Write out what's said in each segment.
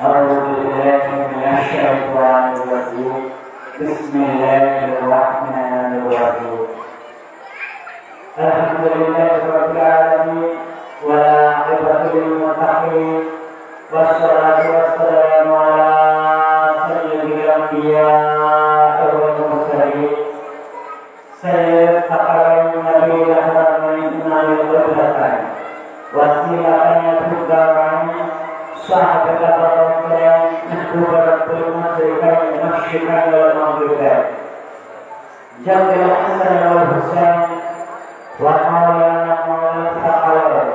أعوذ بالله من الشيطان الرجيم. بسم الله الرحمن الرحيم. الحمد لله رب العالمين والعاقبة للمتقين والصلاة والسلام على سيد الأنبياء والمرسلين سيد الثقلين نبي الحرمين إمام القبلتين وسيلتين الدارين صاحب الأبرارين محبوب رب المشركين المشرقين والمغربين جد الحسن والحسين ومولانا مولى الثقلين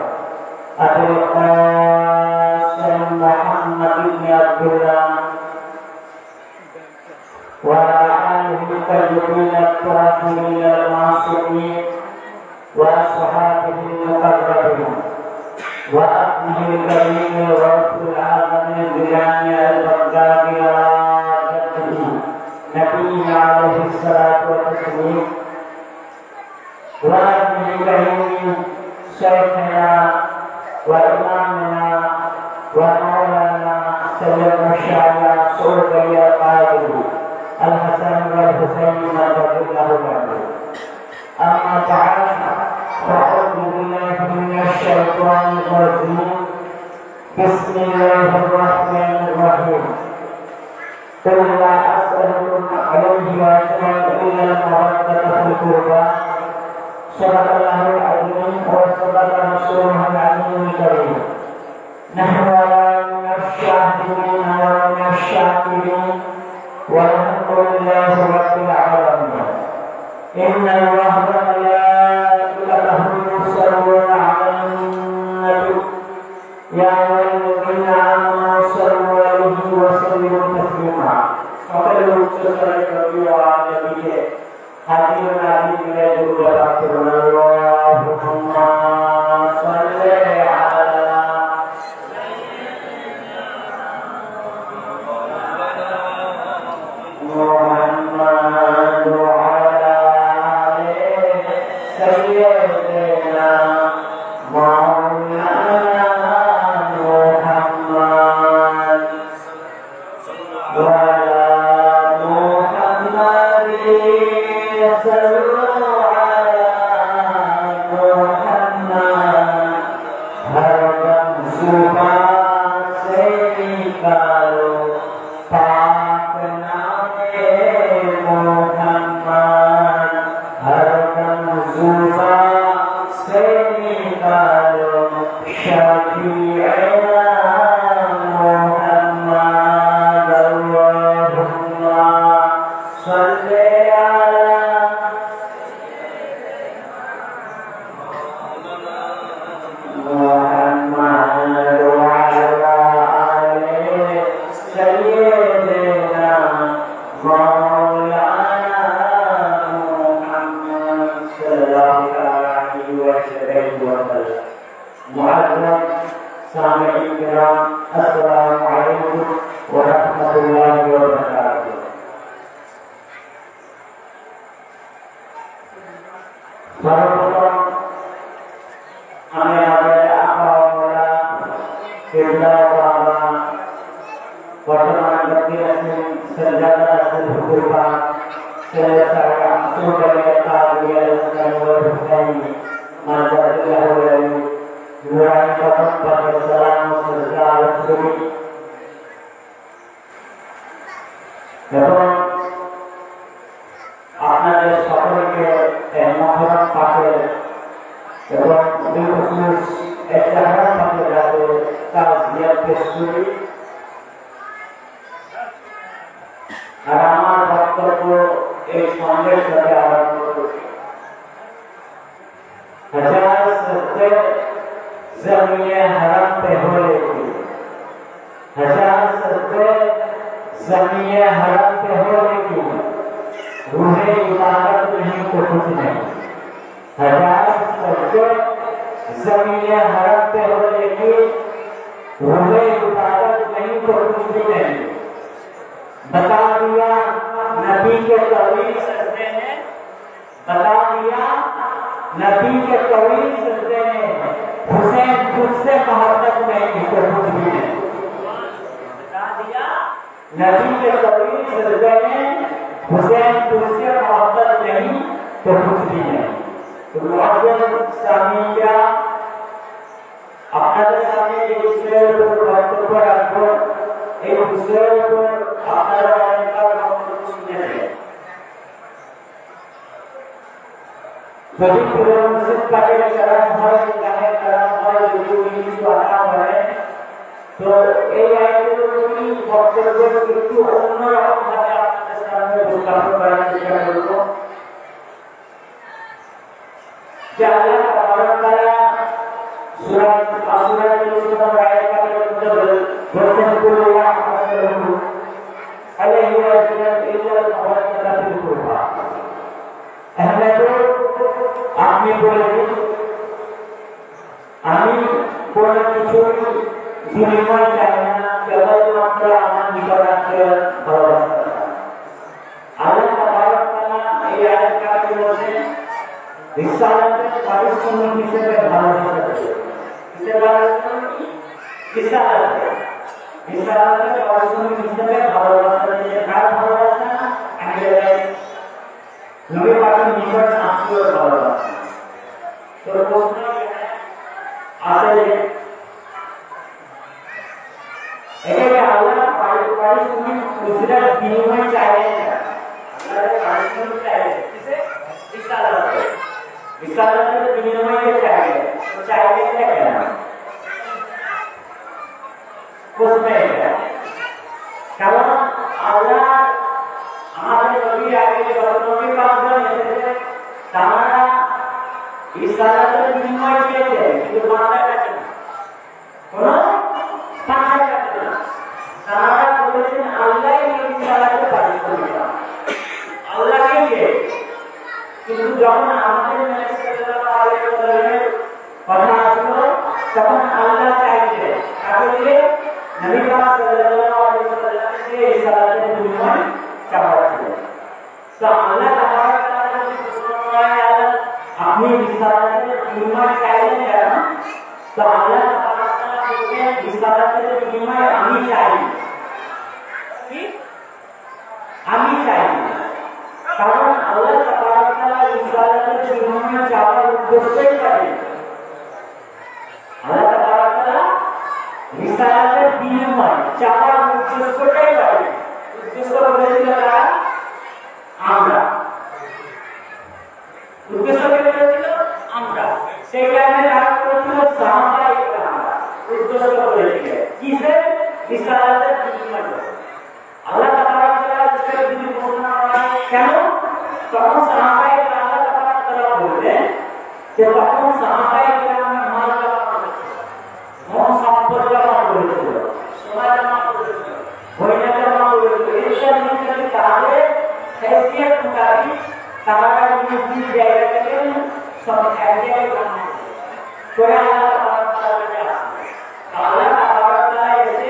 أبي القاسم محمد بن عبد الله وعلى آله الطيبين الطاهرين المعصومين وأصحابه المقربين وأبنه الكريم الغوث العظم الجامع البغدادي على جده نبينا عليه الصلاة والتسليم وأبنه الكريم شيخنا وإمامنا ومولانا سيد الشاعر صوفي القائد الحسن والحسين مدد الله له. أما بعد فأعوذ بالله من الشيطان الرجيم. بسم الله الرحمن الرحيم. قل لا أسألكم عليه أجرا إلا المودة في القربى. صدق الله العظيم وصدق رسوله العلي الكريم. نحن على من الشاهدين ومن الشاكرين والحمد لله رب العالمين. إن الله وملائكته يصلون على النبي يا أيها الذين آمنوا صلوا عليه وسلموا تسليما. সকলের উচ্চ স্তরে নবী ও নবীকে হাজির নাজির করে দুর্গা পাকের আল্লাহুম্মা সাল্লি আলা মুহাম্মাদ ওয়া আলা আলি সাইয়্যিদিনা মাওলানা মুহাম্মাদ ওয়া আলা মুহাম্মাদিন সাল্লু আলা মুহাম্মাদ হর দম সুবহান से निकालो पाक नामे मुहम्मद हर दम जुबान से निकालो शफीअना मुहम्मद अल्लाहुम्मा सल्ली अला मुहम्मद व अला आलि सय्यिदिना मौलाना मुहम्मद सल्लल्लाहु अलैहि वसल्लम. मुअज़्ज़म सामिईन किराम, अस्सलामु अलैकुम व रहमतुल्लाहि व बरकातुहू. सर्वप्रथम আমি আমাদের আকা ও মোলা কিবলা ও বাবা বর্তমান ব্যক্তি আছেন সরদার আছেন হুকুরবা সৈয়দ সাহেব আহমদ আলী কাদিয়া ইসলাম ও হুসাইন মাজাদুল্লাহ আলী নুরানি কতব পাকে সালাম ও সরদার সুবি এবং আপনাদের সকলকে মহরম পাকের এবং বিশেষ একটা হারাতে যাবে তার জিয়াদ পেশরি আর আমার বক্তব্য এই সঙ্গের সাথে আরম্ভ করছি. हजार सस्ते जमीने हरम पे हो लेती, हजार सस्ते जमीने हरम पे हो लेती, रूहे इबादत नहीं तो कुछ नहीं. हजार सस्ते जमीने हरम पे हो लेती, रूहे इबादत नहीं तो कुछ भी नहीं. बता दिया नबी के तवील सजदे ने, बता दिया नबी के तवील सजदे ने हुसैन खुद से मोहब्बत में कुछ भी नहीं. नबी के करीब सजदे में हुसैन तुझसे मोहब्बत नहीं तो कुछ भी नहीं। तो मुअज्जिन सामी क्या আপনাদের সামনে যে বিষয়ের উপর বক্তব্য রাখবো এই বিষয়ের উপর আপনারা অনেকবার বক্তব্য শুনেছেন। যদি পুরো মসজিদ পাকের কালাম হয়, গানের কালাম হয়, যদি কিছু আনা হয়, তো এই আয়াতগুলি বক্তব্য একটু অন্যরকম ভাবে আপনাদের সামনে উপস্থাপন করার চেষ্টা করব। যে আল্লাহ তাআলা সূরা আস-সূরা আয়াতের মধ্যে বলেছেন কুল্লু আহমাদুহু আলাইহি ওয়া সাল্লাম ইল্লা মাওয়াদাতা ফিল কুরবা। আপনি বলেন আমি কোন কিছু বিনিময় চাই না, কেবলমাত্র আমার নিকট আছে ভালোবাসা। আল্লাহ তাআলা এই আয়াতটি বলেছেন রিসালাতের পারিশ্রমিক হিসেবে ভালোবাসা দেয়। কিসের পারিশ্রমিক? রিসালাতের পারিশ্রমিক হিসেবে ভালোবাসা দেয়। কার ভালোবাসা? নবী পাকের নিকট আত্মীয় ভালোবাসা। তো প্রশ্ন আসলে এটাকে আল্লাহ পারিশ্রমিক হিসেবে বিনিময় চাইলেন না, আল্লাহ পারিশ্রমিক চাইলেন কিসে? রিসালাতের বিনিময়ে চাইলেন। তো চাইলেন কেন? প্রশ্ন এটা, কারণ আল্লাহ আমাদের নবীর আগে যত নবী পাকজন এসেছে তারা রিসালাতের বিনিময় চেয়েছে, কিন্তু মাথায় কাছে না, কোনো মাথায় কাছে না। তারা বলেছেন আল্লাহ এই রিসালাতের পারিশ্রমিক আল্লাহকে দিয়ে। কিন্তু যখন আমাদের নবী সাল্লাল্লাহু আলাইহি ওয়াসাল্লামের কথা আসলো তখন আল্লাহ চাইলেন কাকে দিয়ে? নবী পাক সাল্লাল্লাহু আলাইহি ওয়াসাল্লামকে রিসালাতের বিনিময় চাওয়া ছিল। তো আল্লাহ তাআলা যদি প্রশ্ন করেন আল্লাহ আপনি রিসালাতের বিনিময় চাইলেন কেন? তো আল্লাহ তাআলা বললেন রিসালাতের বিনিময় আমি চাই। কি? আমি চাই। কারণ আল্লাহ তাআলা রিসালাতের বিনিময় চাওয়ার উদ্দেশ্যই করেন। আল্লাহ তাআলা রিসালাতের বিনিময় চাওয়ার উদ্দেশ্যটাই করেন। উদ্দেশ্য বলেছিল তারা আমরা, উদ্দেশ্য বলেছিল আমরা, সেই টাইমে তারা বলেছিল সাহাবায়ে কেরাম, উদ্দেশ্য বলেছিল কিসে? রিসালাতের বিনিময়। আল্লাহ তাআলা ইসলাম যদি ঘোষণা করেন কেন? তখন সাহাবায়ে কেরাম আল্লাহ তাআলা বললেন যে তখন সাহাবায়ে কেরামের মাল জমা করেছিল, ধন সম্পদ জমা করেছিল, সময় জমা করেছিল, বইনা জমা করেছিল। এইসব নিয়ে তাদের हैसियत मुताबिक তারা নিজ জায়গা থেকে সব এক জায়গায় জমা করে আল্লাহ তাআলা আল্লাহ তাআলা এসে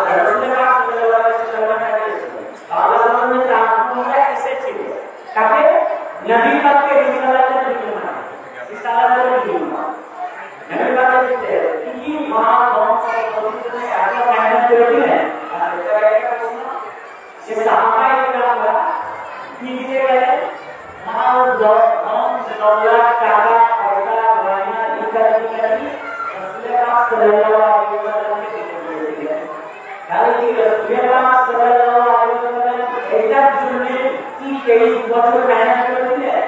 রাসূলুল্লাহ সাল্লাল্লাহু আলাইহি ওয়াসাল্লামের কাছে এসেছেন। আল্লাহ বলেন যে আপনারা এসেছিল কাকে? নবী পাককে রিসালাতের বিনিময়ে। রিসালাতের বিনিময়ে নবী পাকের কি মহান বংশ পবিত্রতা এত মেহনত করেছিলেন। আর এটা একটা প্রশ্ন যে সাহাবায়ে কেরামরা কি দিয়ে গেলেন? মাল দৌলত টাকা পয়সা গয়না ইত্যাদি ইত্যাদি রাসূলুল্লাহ সাল্লাল্লাহু আলাইহি ওয়াসাল্লামকে দিয়েছিলেন। তাহলে কি রাসূলুল্লাহ সাল্লাল্লাহু আলাইহি ওয়াসাল্লাম এটার জন্য কি 23 বছর মেহনত করেছিলেন?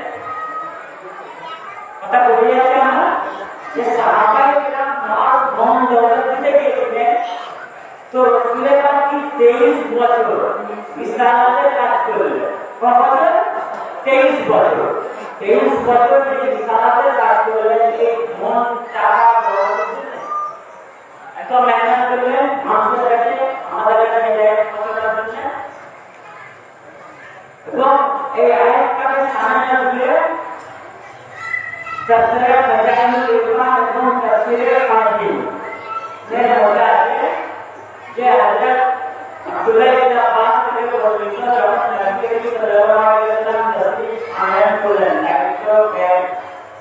কথা বলে আছে আমরা যে সাহাবায়ে কেরাম মাল ধন দৌলত দিতে গিয়েছিলেন। তো রাসূলুল্লাহ কি 23 বছর রিসালাতের কাজ করলেন। কত বছর? 23 বছর। 23 বছর যে রিসালাতের কাজ করলেন, এই ধন টাকা দৌলত এত মেহনত করলেন, মানুষের কাছে আমাদের কাছে কথাটা বলছেন। এবং এই আয়াতটাকে সামনে দিয়ে তাফসীরে বায়ানুল ইরফান এবং তাফসীরে কারবি এর মধ্যে আছে যে হযরত আব্দুল্লাহ ইবনে আব্বাস থেকে বর্ণিত যখন নবী সাল্লাল্লাহু আলাইহি ওয়াসাল্লাম তাসবিহ আয়াত করলেন 101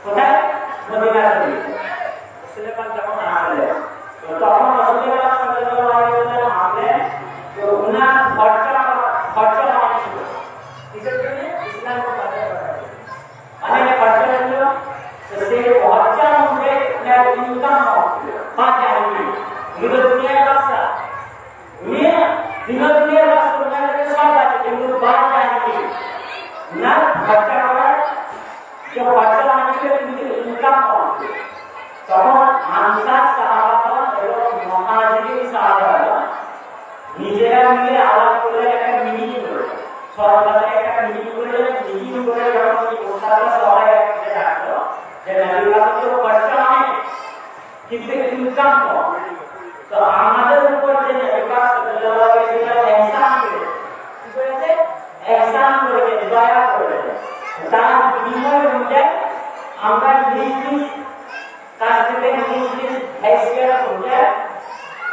কোথায়? মদিনা শরীফ। রাসূলুল্লাহ যখন আসলেন তখন রাসূলুল্লাহ সাল্লাল্লাহু আলাইহি ওয়াসাল্লাম আসলেন। তো ওনার খরচা অনেক ছিল। কিসের জন্য? ইসলাম को বাঁচাতে পারে। মানে খরচা হলো তো সেই খরচা অনুযায়ী ওনার ইনকাম হচ্ছিল। বাদ যায়নি। এগুলো দুনিয়ার ব্যবসা। দুনিয়ার ব্যবসা ওনার সব আছে কিন্তু বাদ যায়নি। না খরচা করার যে খরচা অনুযায়ী কিন্তু ইনকাম হচ্ছিল। তখন আনসার সাহাবাগণ এবং মুহাজিরিন সাহাবাগণ নিজেরা মিলে আলাদা করে একটা মিটিং করে সরকারে একটা মিটিং করে যখন এই গোসারা সবাই একসাথে আসলো যে নবীরা তো খরচা অনেক কিন্তু ইনকাম কম, তো আমাদের উপর যে নবী সাল্লাল্লাহু আলাইহি ওয়াসাল্লাম ihsan করেছে ihsan করে দয়া করে তার বিনিময় অনুযায়ী আমরা নিজ তার থেকে নিজ হাইসিয়ার অনুযায়ী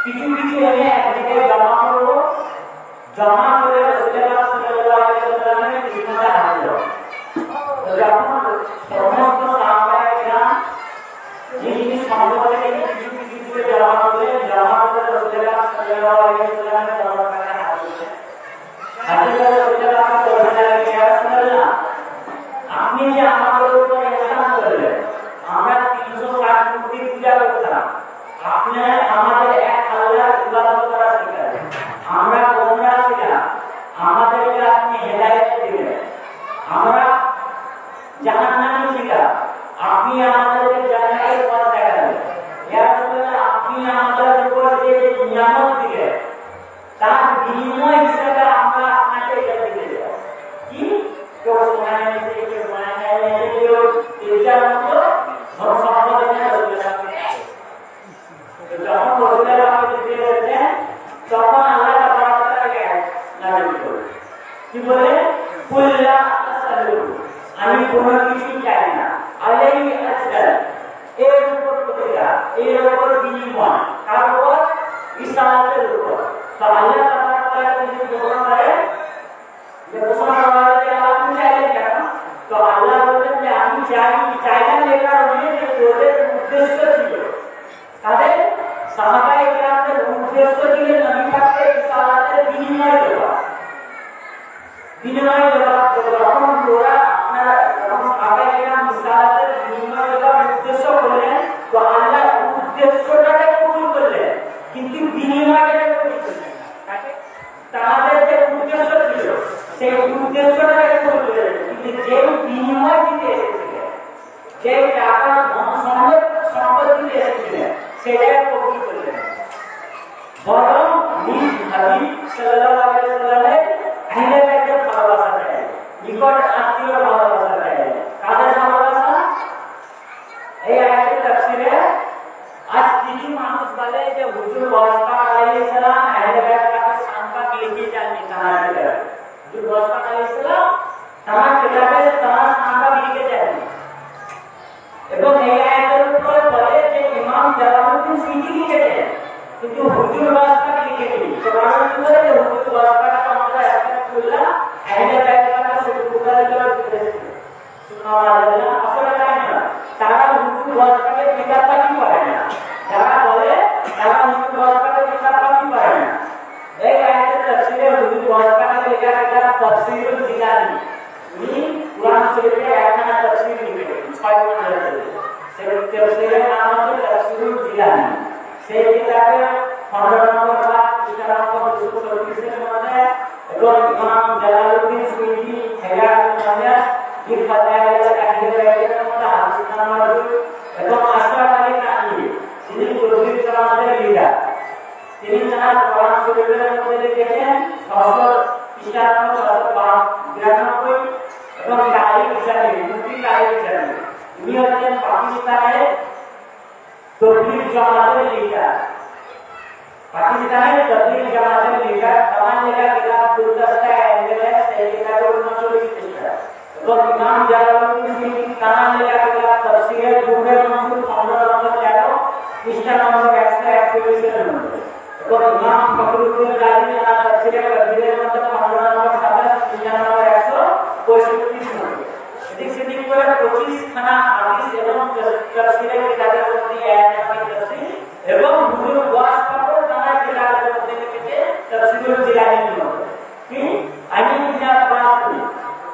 কিছু এনে একদিকে জমা করবো, জমা করে রাসূলুল্লাহ সাল্লাল্লাহু আলাইহি ওয়াসাল্লামের জিম্মাদার আনলো। যখন সমস্ত সাহাবায়ে কিরাম যে জিনিস সম্পদ থেকে কিছু জমা করে রাসূলুল্লাহ সাল্লাল্লাহু আলাইহি ওয়াসাল্লামের দরবারে হাজির রাসূলুল্লাহ বললেন ইয়া রাসূলুল্লাহ আপনি যে আমাদের উপর ihsan করলেন, আমরা 360 মূর্তি পূজা করতাম, আপনি আমাদের এক আল্লাহর ইবাদত করা শিখালেন, আমরা গোমরা ছিলাম, আমাদেরকে আপনি হেদায়েত দিলেন, আমরা জাহান্নামী ছিলাম, আপনি আমাদেরকে জান্নাতের পথ দেখালেন। ইয়া রাসূলুল্লাহ আপনি আমাদের উপর যে নিয়ামত দিলেন তার বিনিময় হিসেবে আমরা আপনাকে এটা দিতে চাই। কি কেউ সোনা নিয়েছে, কেউ সোনা নিয়েছে, কেউ তেজার মতো সম্পদ এনে যখন রাসূলুল্লাহ দিতে গেলেন তখন আল্লাহ তাআলা তাকে নাযিল করলেন। কি বলে? কুল্লা আসালু আমি কোনো কিছু চাই না, আলাইহি আসসাল এর উপর প্রতিদান, এর উপর বিনিময়, কার উপর? ইসলামের উপর। তো আল্লাহ তাআলা যদি ঘোষণা করে যে ঘোষণা করা যে আপনি চাইলেন কেন, তো আল্লাহ বলেন যে আমি চাইলাম এই কারণে যে ওদের উদ্দেশ্য ছিল, তাদের সাহাবায়ে কিরামদের উদ্দেশ্য ছিল নবী পাকের ইসলামের বিনিময় দেওয়া। যখন ওরা আপনারা যখন সাহাবায়ে কিরাম ইসলামের বিনিময় দেওয়ার উদ্দেশ্য করলেন তো আল্লাহ উদ্দেশ্যটাকে কবুল করলেন কিন্তু বিনিময়টাকে কবুল করলেন। তাদের যে উদ্দেশ্য ছিল সেই উদ্দেশ্যটাকে কবুল করলেন কিন্তু যে বিনিময় দিতে এসেছিলেন, যে টাকা সম্পদ দিতে এসেছিলেন সেটাকে কবুল করলেন। বরং নিজ হাবিব সাল্লাল্লাহু আলাইহি ওয়াসাল্লামের আহলে বাইতের ভালোবাসা চাই, নিকট আত্মীয়র ভালোবাসা চাই। কাদের ভালোবাসা? এই আয়াতের তাফসীরে আজ কিছু মানুষ বলে যে হুজুর ওয়াসফা আলাইহিস সালাম আহলে বাইতের সংখ্যা লিখে যাননি তার কিতাবে। হুজুর ওয়াসফা আলাইহিস সালাম তার কিতাবে তার সংখ্যা লিখে যাননি। এবং এই আয়াতের উপর বলে যে ইমাম জালালউদ্দিন সিদ্দিকী লিখেছেন কিন্তু হুজুর ওয়াসফা লিখেছেন। তো কারণ কি বলে যে হুজুর ওয়াসফাটা আমরা আয়াতুল্লাহ আহলে বাইতের সুবহানাল্লাহ দিয়েছে। সুবহানাল্লাহ আসলে তাই না, তারা হুজুর ওয়াসফাকে কিতাব পাঠি করে না, যারা বলে তারা হুজুর ওয়াসফাকে কিতাব পাঠি করে না। এই আয়াতের তাফসীরে হুজুর ওয়াসফাকে লেখা কিতাব তাফসীরুল জিলানী, উনি কুরআন শরীফের একখানা তাফসীর লিখেছেন 6 খণ্ডে। সেই তাফসীরের নাম হচ্ছে তাফসীরুল জিলানী। সেই কিতাবে খণ্ড নম্বর 5 পৃষ্ঠা নম্বর 234 এর মধ্যে এবং ইমাম জালালউদ্দিন সুয়ুতী হেলাতুন নাহিয়া এই ফাতাওয়ার আহলে বাইতের মধ্যে হাদিস নাম্বার 2 এবং আশরাফ আলী কানি যিনি তৌহিদ জামাতের লিডার, তিনি তার কোরআন শরীফের মধ্যে লিখেছেন 600 পৃষ্ঠা নম্বর 692 এবং তারিখ হিসাবে মুফতি তারিখ হিসাবে উনি হচ্ছেন পাকিস্তানের তৌহিদ জামাতের লিডার। পাকিস্তানের তৌহিদ জামাতের লিডার তামাম লেখা কিতাব দুর্দস্তা এন্ডেলে সেই কিতাবের 39 পৃষ্ঠা এবং ইমাম জালালউদ্দিন সিদ্দিকী তামাম লেখা কিতাব তাফসীরের দুর্গের মনসুর খণ্ড নম্বর 13 পৃষ্ঠা নম্বর 141 এর মধ্যে এবং ইমাম ফখরুদ্দিন রাজি তার তাফসীরের কবিরের মধ্যে খণ্ড নম্বর 27 পৃষ্ঠা নম্বর 165 এর মধ্যে এদিক সেদিক করে 25 খানা হাদিস এবং তাফসীরের কিতাবের মধ্যে আয়াত নামে তাফসীর এবং হুজুর ওয়াসফাও তার কিতাবের মধ্যে লিখেছে Abdul Jilani ki ani bina baati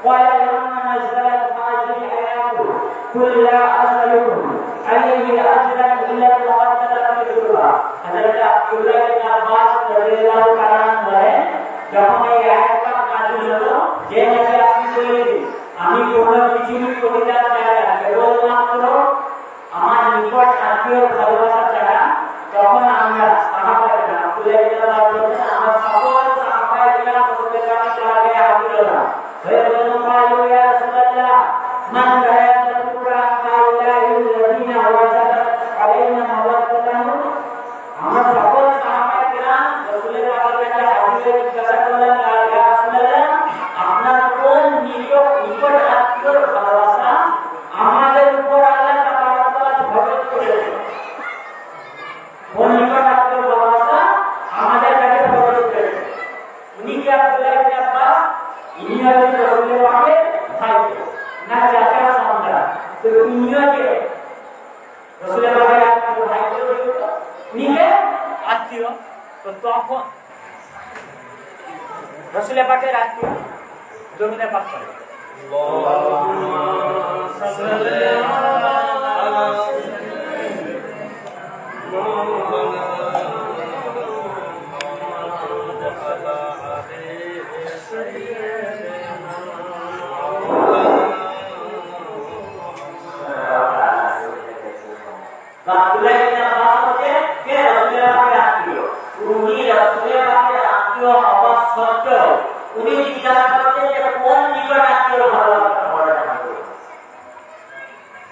qala lamma nazalat hadhihi ayatu qul la as'alukum alayhi ajran illa al-mawaddata fil qurba Hazrat Abdullah bin Abbas radhiyallahu ta'ala বলেন যখন এই আয়াতটা নাযিল হলো যে নাকি আপনি বললেন আমি কোনো কিছুই করিতে চাই না কেবলমাত্র আমার নিকট আত্মীয় ভালোবাসা ছাড়া তখন আমরা সাহাবায়ে আব্দুল্লাহ ইবনে আব্বাস বলেন আমরা সকল সাহাবায়ে কিরাম রাসূলের কাছে চলে হাজির হলাম হয়ে বললেন কালু ইয়া রাসূলুল্লাহ মান কায়াতুল কুরআন কাউলাইল্লাযিনা ওয়াজাদাত আলাইনা মাওয়াদাতাহু আমরা সকল সাহাবায়ে কিরাম রাসূলের কাছে হাজির হয়ে জিজ্ঞাসা করলেন ইয়া রাসূলুল্লাহ আপনার কোন নিকট আত্মীয় ভালোবাসা আমাদের উপর আল্লাহ তাআলা ফরজ করেছেন কোন নিকট আত্মীয় ভালোবাসা আমাদের কাছে ফরজ করেছেন উনি কি আব্দুল্লাহ ইবনে আব্বাস ইনি হলেন রাসূলের পাকের ভাই না চাচা সন্তান তো ইনিও কে রাসূলের পাকের আত্মীয় ভাই উনি কে আত্মীয় তো তখন রাসূলের পাকের আত্মীয় জমিনে পাক করে আল্লাহুম্মা সাল্লি আলা Abdullah bin Abbas হচ্ছে কে রাসূলের পাকের আত্মীয় উনি রাসূলের পাকের আত্মীয় হওয়া সত্ত্বেও উনি জিজ্ঞাসা করছেন যে কোন নিকট আত্মীয় ভালোবাসা করে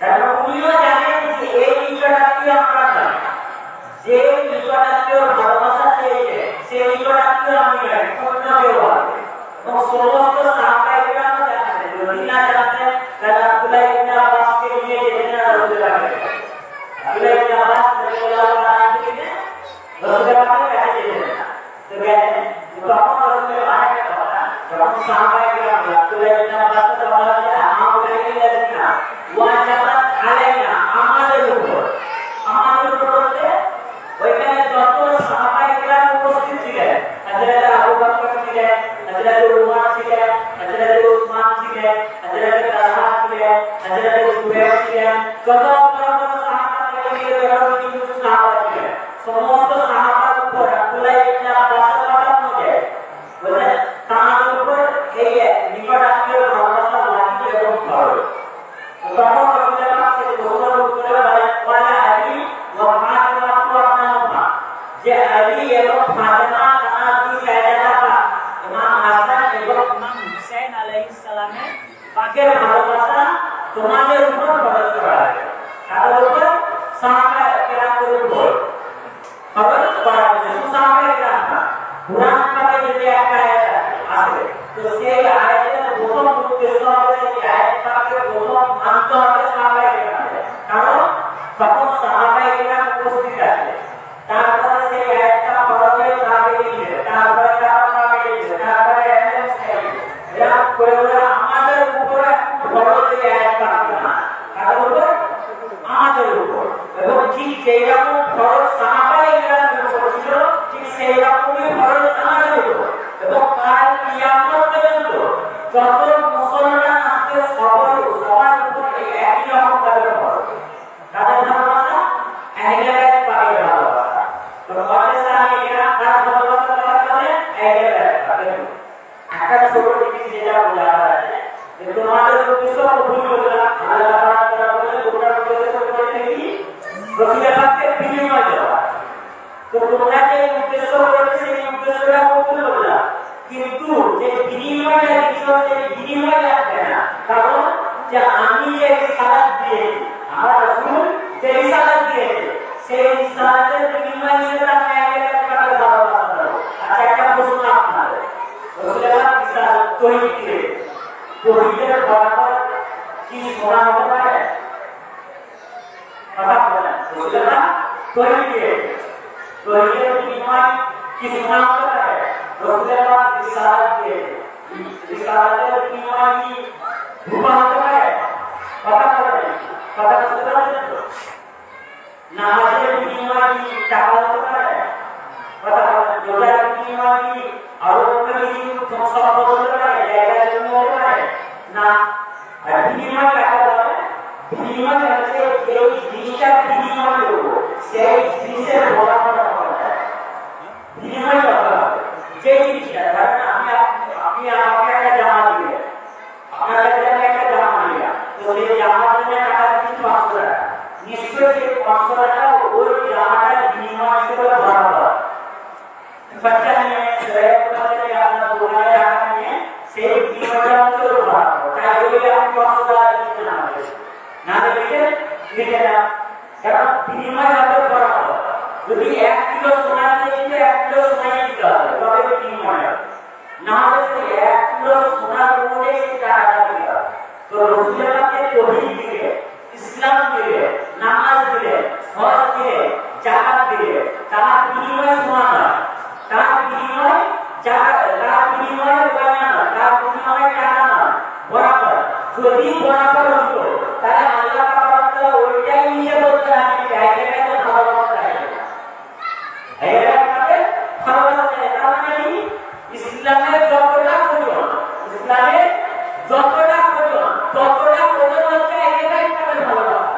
কারণ উনিও জানেন যে এই নিকট আত্মীয় আমরা জানি যে নিকট আত্মীয় ভালোবাসা চেয়েছে সেই নিকট আত্মীয় আমি জানি অন্য কেউ হবে এবং সমস্ত সাহাবায়ে কিরাম জানেন যদি না জানতেন তাহলে আব্দুল্লাহ ইবনে আব্বাসকে নিয়ে যেতেন না রাসূলের পাকে Abdullah bin Abbas radhiyallahu ta'ala থেকে রাসূলের পাকে কাছে যেতেন না তো গেলেন তখন রাসূলের পাকে কথা তখন সাহাবায়ে কিরাম আব্দুল্লাহ bin Abbas কে বলা হয় আমাদেরকে ওয়াজাবাত আলাইনা আমাদের উপর বলতে ওইখানে যত সাহাবায়ে কিরাম উপস্থিত ছিলেন হযরত আবু বকর ছিলেন হযরত উমর ছিলেন হযরত উসমান ছিলেন হযরত তালহা ছিলেন হযরত জুবাইর ছিলেন যত সমস্ত সাহাবার উপর আব্দুল্লাহ ইবনে আব্বাস রাদিয়াল্লাহু বলে তার উপর এই নিকট আত্মীয় ভালোবাসা লাগি এবং করে তখন রাসূলের কাছে প্রশ্নের উত্তরে বলে আলী ওয়া ফাতিমা রাদিয়াল্লাহু যে আলী এবং ফাতিমা তার দুই সাইয়েদা ইমাম হাসান এবং ইমাম হুসাইন আলাইহিস সালামের পাকের ভালোবাসা তোমাদের উপর ফরজ করা হয়েছে তাদের উপর সাহাবায়ে কিরামের উপর ফরজ করা হয়েছে সাহাবায়ে কিরাম কুরআন পাকে যদি একটা আয়াত আছে তো সেই আয়াতের প্রথম উদ্দেশ্য হচ্ছে এই আয়াতটাকে প্রথম মানতে হবে সাহাবায়ে কিরাম কারণ তখন সাহাবায়ে কিরাম উপস্থিত আছে তারপরে সেই আয়াতটা ফরজ হয়ে তারপরে তারপরে এরা করে আমাদের উপর ফরজ এই আয়াতটা না কার উপর আমাদের উপর এবং ঠিক যেই রকম ফরজ সাহাবায়ে কিরামের উপর ছিল ঠিক সেই রকমই ফরজ আমাদের উপর এবং কাল কিয়ামত পর্যন্ত যত মুসলমান আসবে সবার উপর একই রকম ভাবে ফরজ তাদের ভালোবাসা আহলে বাইত পাকের ভালোবাসা তো আমাদের সাহাবায়ে কিরাম তার ভালোবাসা করার কারণে আহলে বাইত পাকের একটা ছোট জিনিস যেটা বলা আছে যে তোমাদের উদ্দেশ্য ভুল বললা আল্লাহ তাআলা বলে তোমরা উদ্দেশ্য করতে কি রাসূলের পাকে বিনিময় দেওয়া তো তোমরা যে উদ্দেশ্য করেছে সেই উদ্দেশ্যটা ভুল বললা কিন্তু যে বিনিময়টা কিছু সেই বিনিময় লাগবে না কারণ যে আমি যে রিসালাত দিয়েছি আমার রাসূল যে রিসালাত দিয়েছে সেই রিসালাতের বিনিময় হিসেবে আমি আগে কাটার ভালোবাসা দেব আচ্ছা একটা প্রশ্ন আপনাদের রাসূলের রিসালাত তৈরি করে তৌহিদের বরাবর কি শোনা হতে পারে কথা বলেন রাসূলের তৈরি করে তৌহিদের বিনিময় কি শোনা হতে পারে রাসূলের রিসালাত দিয়ে রিসালাতের বিনিময় কি রূপা হতে পারে কথা বলেন কথা বলতে পারেন তো নামাজের বিনিময় কি টাকা হতে পারে কথা বলেন রোজার বিনিময় কি আরো কিছু সব বদলে পারে জায়গা জন্য হতে পারে না আর বিনিময় কাকে বলে বিনিময় হচ্ছে এই জিনিসটা বিনিময় করব সেই জিনিসের বরাবর হবে বিনিময় করা হবে যে জিনিসটা ধরেন আমি আমাকে একটা জামা দিলে আপনার কাছে একটা জামা নিলাম তো সেই জামার জন্য টাকা দিচ্ছি 500 টাকা নিশ্চয়ই সেই 500 টাকা ওই জামাটার বিনিময় হিসেবে ধরা হবে খরচা নিয়ে শ্রেয় করতে আপনার 2000 টাকা নিয়ে সেই বিনিময়টা হচ্ছে ধরা হবে তাই ওই আপনি 500 টাকা দিতে না হবে না দিলে না কারণ বিনিময় হবে ধরা হবে যদি 1 কিলো সোনা দিতে 1 কিলো সোনা দিতে হবে তবে বিনিময় হবে না হলে 1 কিলো সোনা দিয়ে টাকা দিতে হবে তো রসুলকে তৌহিদ দিলে ইসলাম দিলে নামাজ দিলে হজ দিলে যাকাত দিলে তার বিনিময়ে সোনা নয় তার বিনিময়ে যাকাত তার বিনিময়ে গয়না নয় তার বিনিময়ে টাকা নয় বরাবর যদি বরাবর হতো তাহলে আল্লাহ পাক ওইটাই নিয়ে বলতে আমি জায়গাটাকে ভালোবাসা চাই এটাকে ভালোবাসা চাই তার মানে কি ইসলামের যতটা প্রয়োজন ইসলামের যতটা প্রয়োজন ততটা প্রয়োজন হচ্ছে এটাই তাদের ভালোবাসা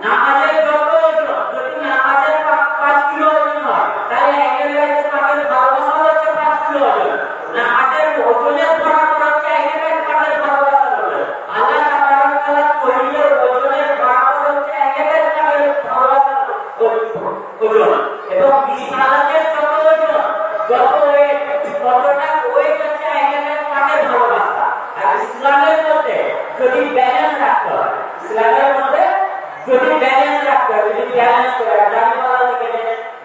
নামাজের যত প্রয়োজন যদি নামাজের 5 কিলো ওজন হয় তাহলে একেবারে তাদের ভালোবাসা হচ্ছে 5 কিলো ওজন নামাজের ওজনের বরাবর হচ্ছে একেবারে তাদের ভালোবাসা হবে আল্লাহ তাআলা কইলের ওজনের বরাবর হচ্ছে একেবারে তাদের ভালোবাসা ওজন এবং বিশালাতের যত ওজন যত ততটা ওই হচ্ছে একেবারে তাদের ভালোবাসা আর ইসলামের মধ্যে যদি ব্যালেন্স রাখতে হয় ইসলামের মধ্যে যদি ব্যালেন্স রাখতে হয় যদি ব্যালেন্স করে জানি বলা লাগে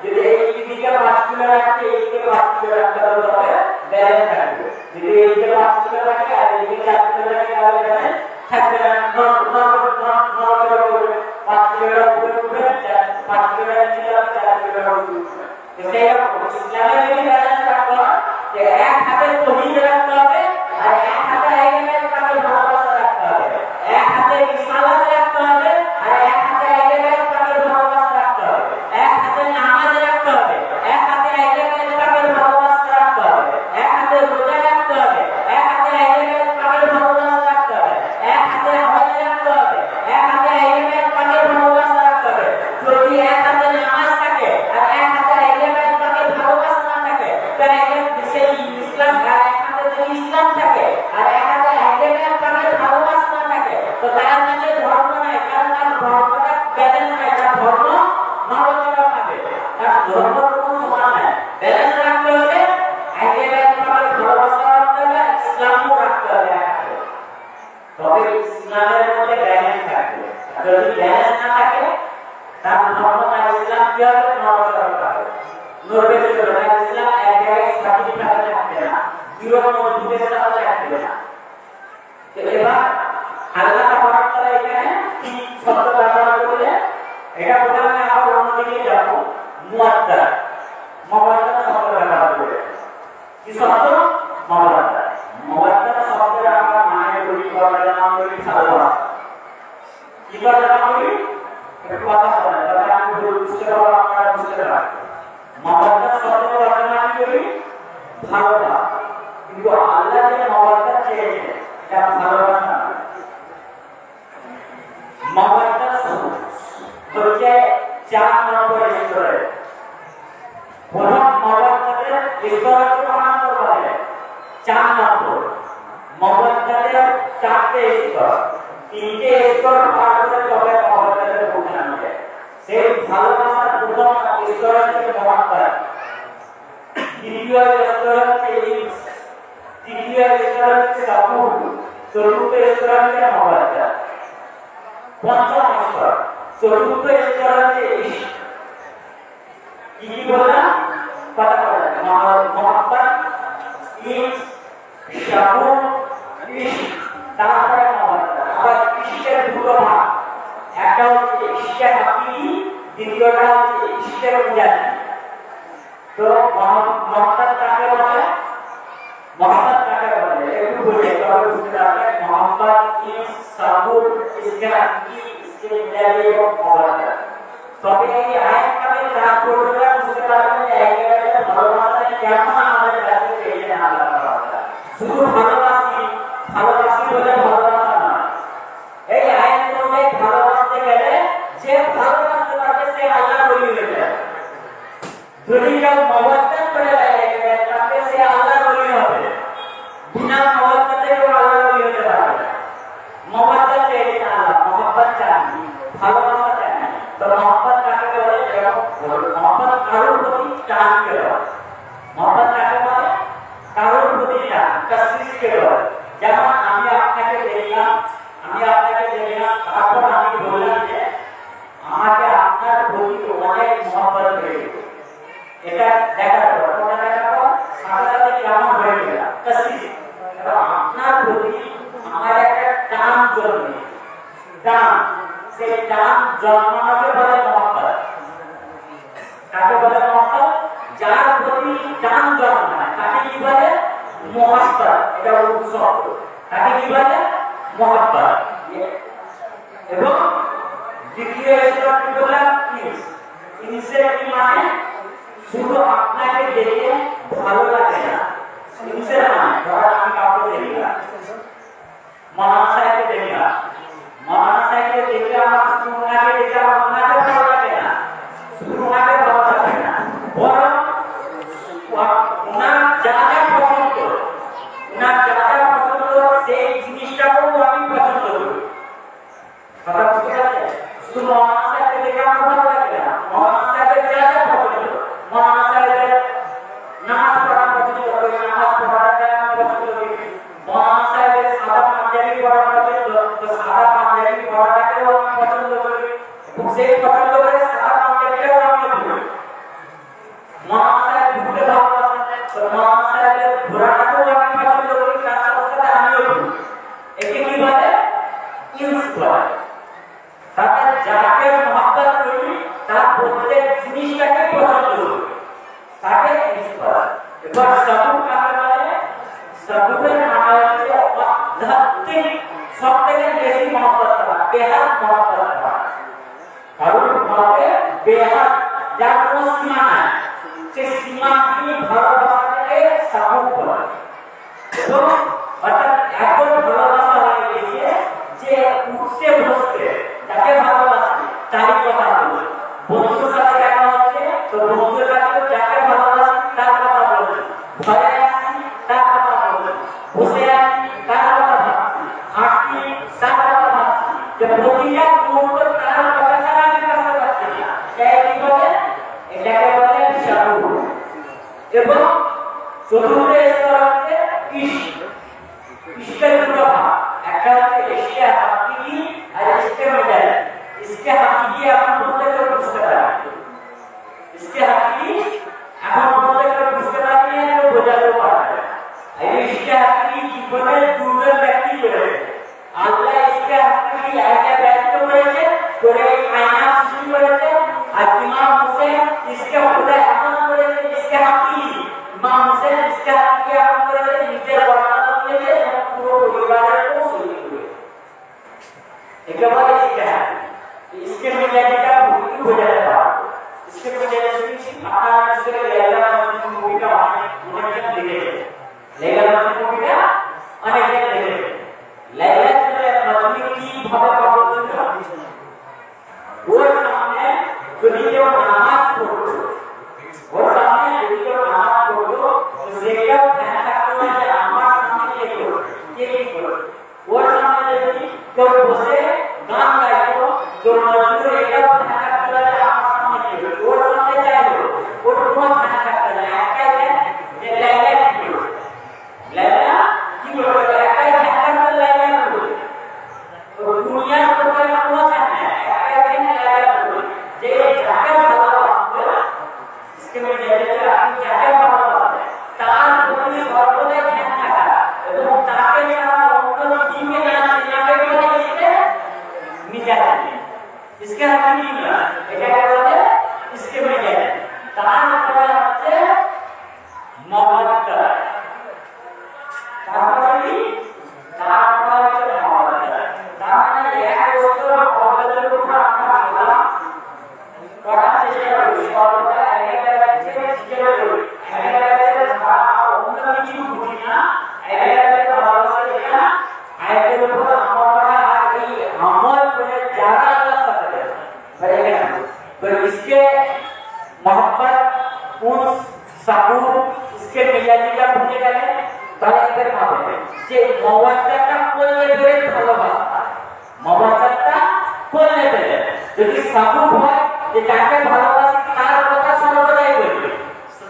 যদি এই দিকে 5 কিলো রাখতে এই দিকে 5 কিলো রাখতে হবে ব্যালেন্স রাখবে যদি এই দিকে 5 কিলো রাখে আর এই দিকে 4 কিলো রাখে তাহলে ব্যালেন্স থাকবে না নট করবে 5 কিলো উপরে উঠবে 5 কিলো নিচে যাবে 4 কিলো উপরে উঠবে সেই রকম ইসলামের যদি ব্যালেন্স রাখতে হয় যে এক হাতে তৌহিদ রাখতে হবে আর এক হাতে একেবারে তাকে ভালোবাসা রাখতে হবে এক হাতে রিসালাত রাখতে হবে আর এক হাতে একেবারে তাকে ভালোবাসা রাখতে হবে এক হাতে নামাজ রাখতে হবে এক হাতে একেবারে তাকে ভালোবাসা রাখতে হবে এক হাতে রোজা রাখতে হবে এক হাতে একেবারে তাকে ভালোবাসা রাখতে হবে এক হাতে হজ রাখতে হবে এক হাতে একেবারে তাকে ভালোবাসা রাখতে হবে যদি এক হাতে নামাজ থাকে আর এক হাতে একেবারে তাকে ভালোবাসা না থাকে তাহলে সেই ইসলাম আর এক হাতে যদি ইসলাম থাকে আর এক হাতে একেবারে তাকে ভালোবাসা না থাকে তো তার মানে ধর্ম নাই কারণ তার ধর্মটা ব্যালেন্স নাই তার ধর্ম নরকটা পাবে তার ধর্ম কোনো সমান নাই ব্যালেন্স রাখতে হবে একেবারে তাকে ভালোবাসা রাখতে হবে ইসলামও রাখতে হবে তবে ইসলামের মধ্যে ব্যালেন্স থাকবে যদি ব্যালেন্স না থাকে তার ধর্ম না ইসলাম কি হবে নরকটা পাবে নরকে চলে না ইসলাম এক জায়গায় স্থায়ী থাকবে না বিরোধ মধ্যে থাকবে না তো এবার আল্লাহ পাক তাআলা এখানে কি শব্দ ব্যবহার করলে এটা বললে আমরা অন্যদিকে যাব মুআদ্দা শব্দ ব্যবহার করে কি শব্দ মুআদ্দা শব্দের আমরা মানে বলি বলার নাম বলি সালাওয়াত কি বলার নাম বলি একটু কথা শোনা তাহলে আমি বুঝতে পারবো আপনারা বুঝতে পারবেন মুআদ্দা শব্দের বলার নাম বলি ভালোবাসা কিন্তু আল্লাহ যে মুআদ্দা চেয়েছেন এটা ভালোবাসা মুআদ্দা হচ্ছে 4 নম্বর স্তরে প্রথম মুআদ্দাতের স্তরকে প্রমাণ করবে 4 নম্বর মুআদ্দাতের 4টে স্তর 3টে স্তর পার করে তবে মুআদ্দাতের পৌঁছানো যায় সেই ভালোবাসার প্রথম স্তর হচ্ছে মুআদ্দা দ্বিতীয় স্তর হচ্ছে তৃতীয় স্তর হচ্ছে কাবুল চতুর্থ স্তর হচ্ছে মুআদ্দা পঞ্চম স্তর চতুর্থ স্তর হচ্ছে কি বলা কথা বলা মুহাব্বত শাহুর তারপরে মুআদ্দা আবার ইশকের দুটো ভাগ একটা হচ্ছে ইশকে হাকিকি দ্বিতীয়টা হচ্ছে ইশকে মুজাহি তো মুহাব্বত কাকে বলে মুহাব্বত কাকে বলে একটু বলে তবে বুঝতে পারবে মুহাব্বত কি শাহুর ইশকে হাকিকি ইশকে মুজাহি এবং মুআদ্দা তবে এই আয়াতটাকে তার পড়লে বুঝতে পারবেন যে একেবারে ভালোবাসা কেমন আমাদের কাছে পেয়ে না আল্লাহ তাআলা শুধু ভালোবাসি বলে ভালোবাসা নয় এই আয়াত মধ্যে ভালোবাসতে গেলে যে ভালোবাসতে পারবে সে আল্লাহর ওলি হয়ে যায় যদি কেউ মহব্বত করে লাগে তাকে সে আল্লাহর ওলি হবে বিনা মহব্বতে কেউ আল্লাহর ওলি হতে পারবে না মহব্বত চাই না আল্লাহ মহব্বত চাই ভালোবাসা চাই তো মহব্বত কাকে বলে মহব্বত কারোর প্রতি টান কে বলে মহব্বত কাকে বলে কারোর প্রতি টান তসলিস কে বলে যেমন আমি আপনাকে দেখলাম তারপর আমি বললাম যে আমাকে আপনার প্রতি অনেক মহব্বত হয়ে গেল এটা দেখার পর সাথে সাথে কেমন হয়ে গেল তসলিস আপনার প্রতি আমার একটা টান জন্মে টান সেই টান জন্মানোকে বলে মহব্বত কাকে বলে মহব্বত যার প্রতি টান জন্মায় তাকে কি বলে মহব্বত এটা উৎসব তাকে কি বলে মহব্বত এবং দ্বিতীয় স্তরটি বললাম ইনসে কি মানে শুধু আপনাকে দেখে ভালো লাগে না ইনসে মানে ধর আমি কাউকে দেখি না মহাশয়কে দেখি না মহাশয়কে দেখে আমার শুধু ওনাকে দেখে আমার ওনাকে ভালো লাগে না শুধু ওনাকে ভালো লাগে না বরং ওনার যা যা পছন্দ সেই জিনিসটাকেও আমি পছন্দ করি কথা বুঝতে পারছেন শুধু মহাশয়কে দেখে আমার ভালো লাগে না মহাশয়কে যা যা পছন্দ মহাশয়কে নামাজ পড়া পছন্দ করি নামাজ পড়াটা আমি পছন্দ করি মহাশয়কে সাদা পাঞ্জাবি পড়া পছন্দ তো সাদা পাঞ্জাবি পড়াটাকেও আমি পছন্দ করি এবং সেই পছন্দ করে সাদা পাঞ্জাবিটাও আমি পড়ি মহাশয় ঘুরতে ভালোবাসেন তো মহাশয়কে ঘোরাটাকেও আমি পছন্দ করি তার সাথে সাথে আমিও করি একে কি বলে ইন্সপায়ার তাকে যাকে মহব্বত করি তার প্রত্যেক জিনিসটাকে পছন্দ করি তাকে ইন্সপায়ার এবার সাবুক কাকে বলে সাবুকের মানে হচ্ছে আধ্যাত্মিক সবথেকে বেশি মহব্বত করা বেহাদ মহব্বত করা কারণ ভাবে বেহাদ যার কোনো সীমা নাই সে সীমা কি ভালোবাসাকে সাবুক বলে এবং অর্থাৎ এত ভালোবাসা হয়ে গেছে যে উঠতে বসতে যাকে ভালোবাসি তারই কথা বলছে বন্ধুর সাথে দেখা হচ্ছে তো বন্ধুর কাছে যাকে ভালোবাসি তার কথা বলছে ঘরে আসি তার কথা বলছে বসে আসি তার কথা ভাবছি হাঁটছি তার কথা ভাবছি যে প্রতিটা মুহূর্ত তার কথা ছাড়া আমি বাঁচতে পারছি না কি বলে এটাকে বলে সাবু এবং চতুর্থ স্তর হচ্ছে इसके दुर्गा একটা হচ্ছে इसके हकीकी আর इसके मजाज इसके हकीकी अपन বলতে করে বুঝতে পারি इसके हकीकी এখন বলতে করে বুঝতে পারি না তো বোঝাতে পারে এই इसके हकीकी জীবনে দুর্বল ব্যক্তি রয়েছে আল্লাহ इसके हकीकी একটা ব্যক্ত করেছে করে আয়না সৃষ্টি করেছে আর ইমাম হোসেন इसके খুদা এমন করেছে इसके हकीकी ইমাম হোসেন इसके हकीकी এমন করেছে নিজের বর্ণনা দিয়ে পুরো পরিবারের को सुनी हुई एक बार इसके में क्या भूल हो जाता है इसके वजह से आना इसके लेला मूवी का उन्होंने देखे लेला मूवी का अनेक देखे लेला मजनू की भाव प्रबोधन वो सामने जो नामाज पढ़ो वो सामने जो नामाज पढ़ो उसका ध्यान रखना है नामाज सामने ये करो वो सामने जो बसे गान गाइको जो मजदूर এটা ধ্যান রাখতে হবে আমার সামনে ওর সামনে যাইলো ওর তোমার ধ্যান রাখতে হবে একাই যে লাইলা কি বলে একাই ধ্যান রাখতে লাইলা বলে তো দুনিয়ার উপরে কোনো ধ্যান নাই একাই ধ্যান লাইলা বলে যে যাকে ভালোবাসবে इसके में যেটা আপনি যাকে ভালোবাসবেন তার প্রতি সর্বদা ধ্যান রাখা এবং তাকে ছাড়া অন্য জীবকে জানা যাবে বলে मिजाज इसके हकीकी में এটা বলে इसके मिजाज তারপরে হচ্ছে মহব্বত তারপরে মহব্বত তার মানে এক বছর মহব্বতের উপর আমরা বললাম করা চেষ্টা করি সর্বদা একটা জিজ্ঞেস করি না আইডিয়াতে ভালোবাসা এটা আয়াতের উপর আমল করা আর এই আমল করে যারা আল্লাহ সাথে বলেন तो इसके मोहब्बत उन सबूत इसके मियाजी का पूछे गए তাহলে এদের ভাবে যে মওয়াদ্দাতটা করলে ধরে ভালোবাসা মওয়াদ্দাতটা করলে ধরে যদি সাবুত হয় যে যাকে ভালোবাসি তার কথা সর্বদাই বলবে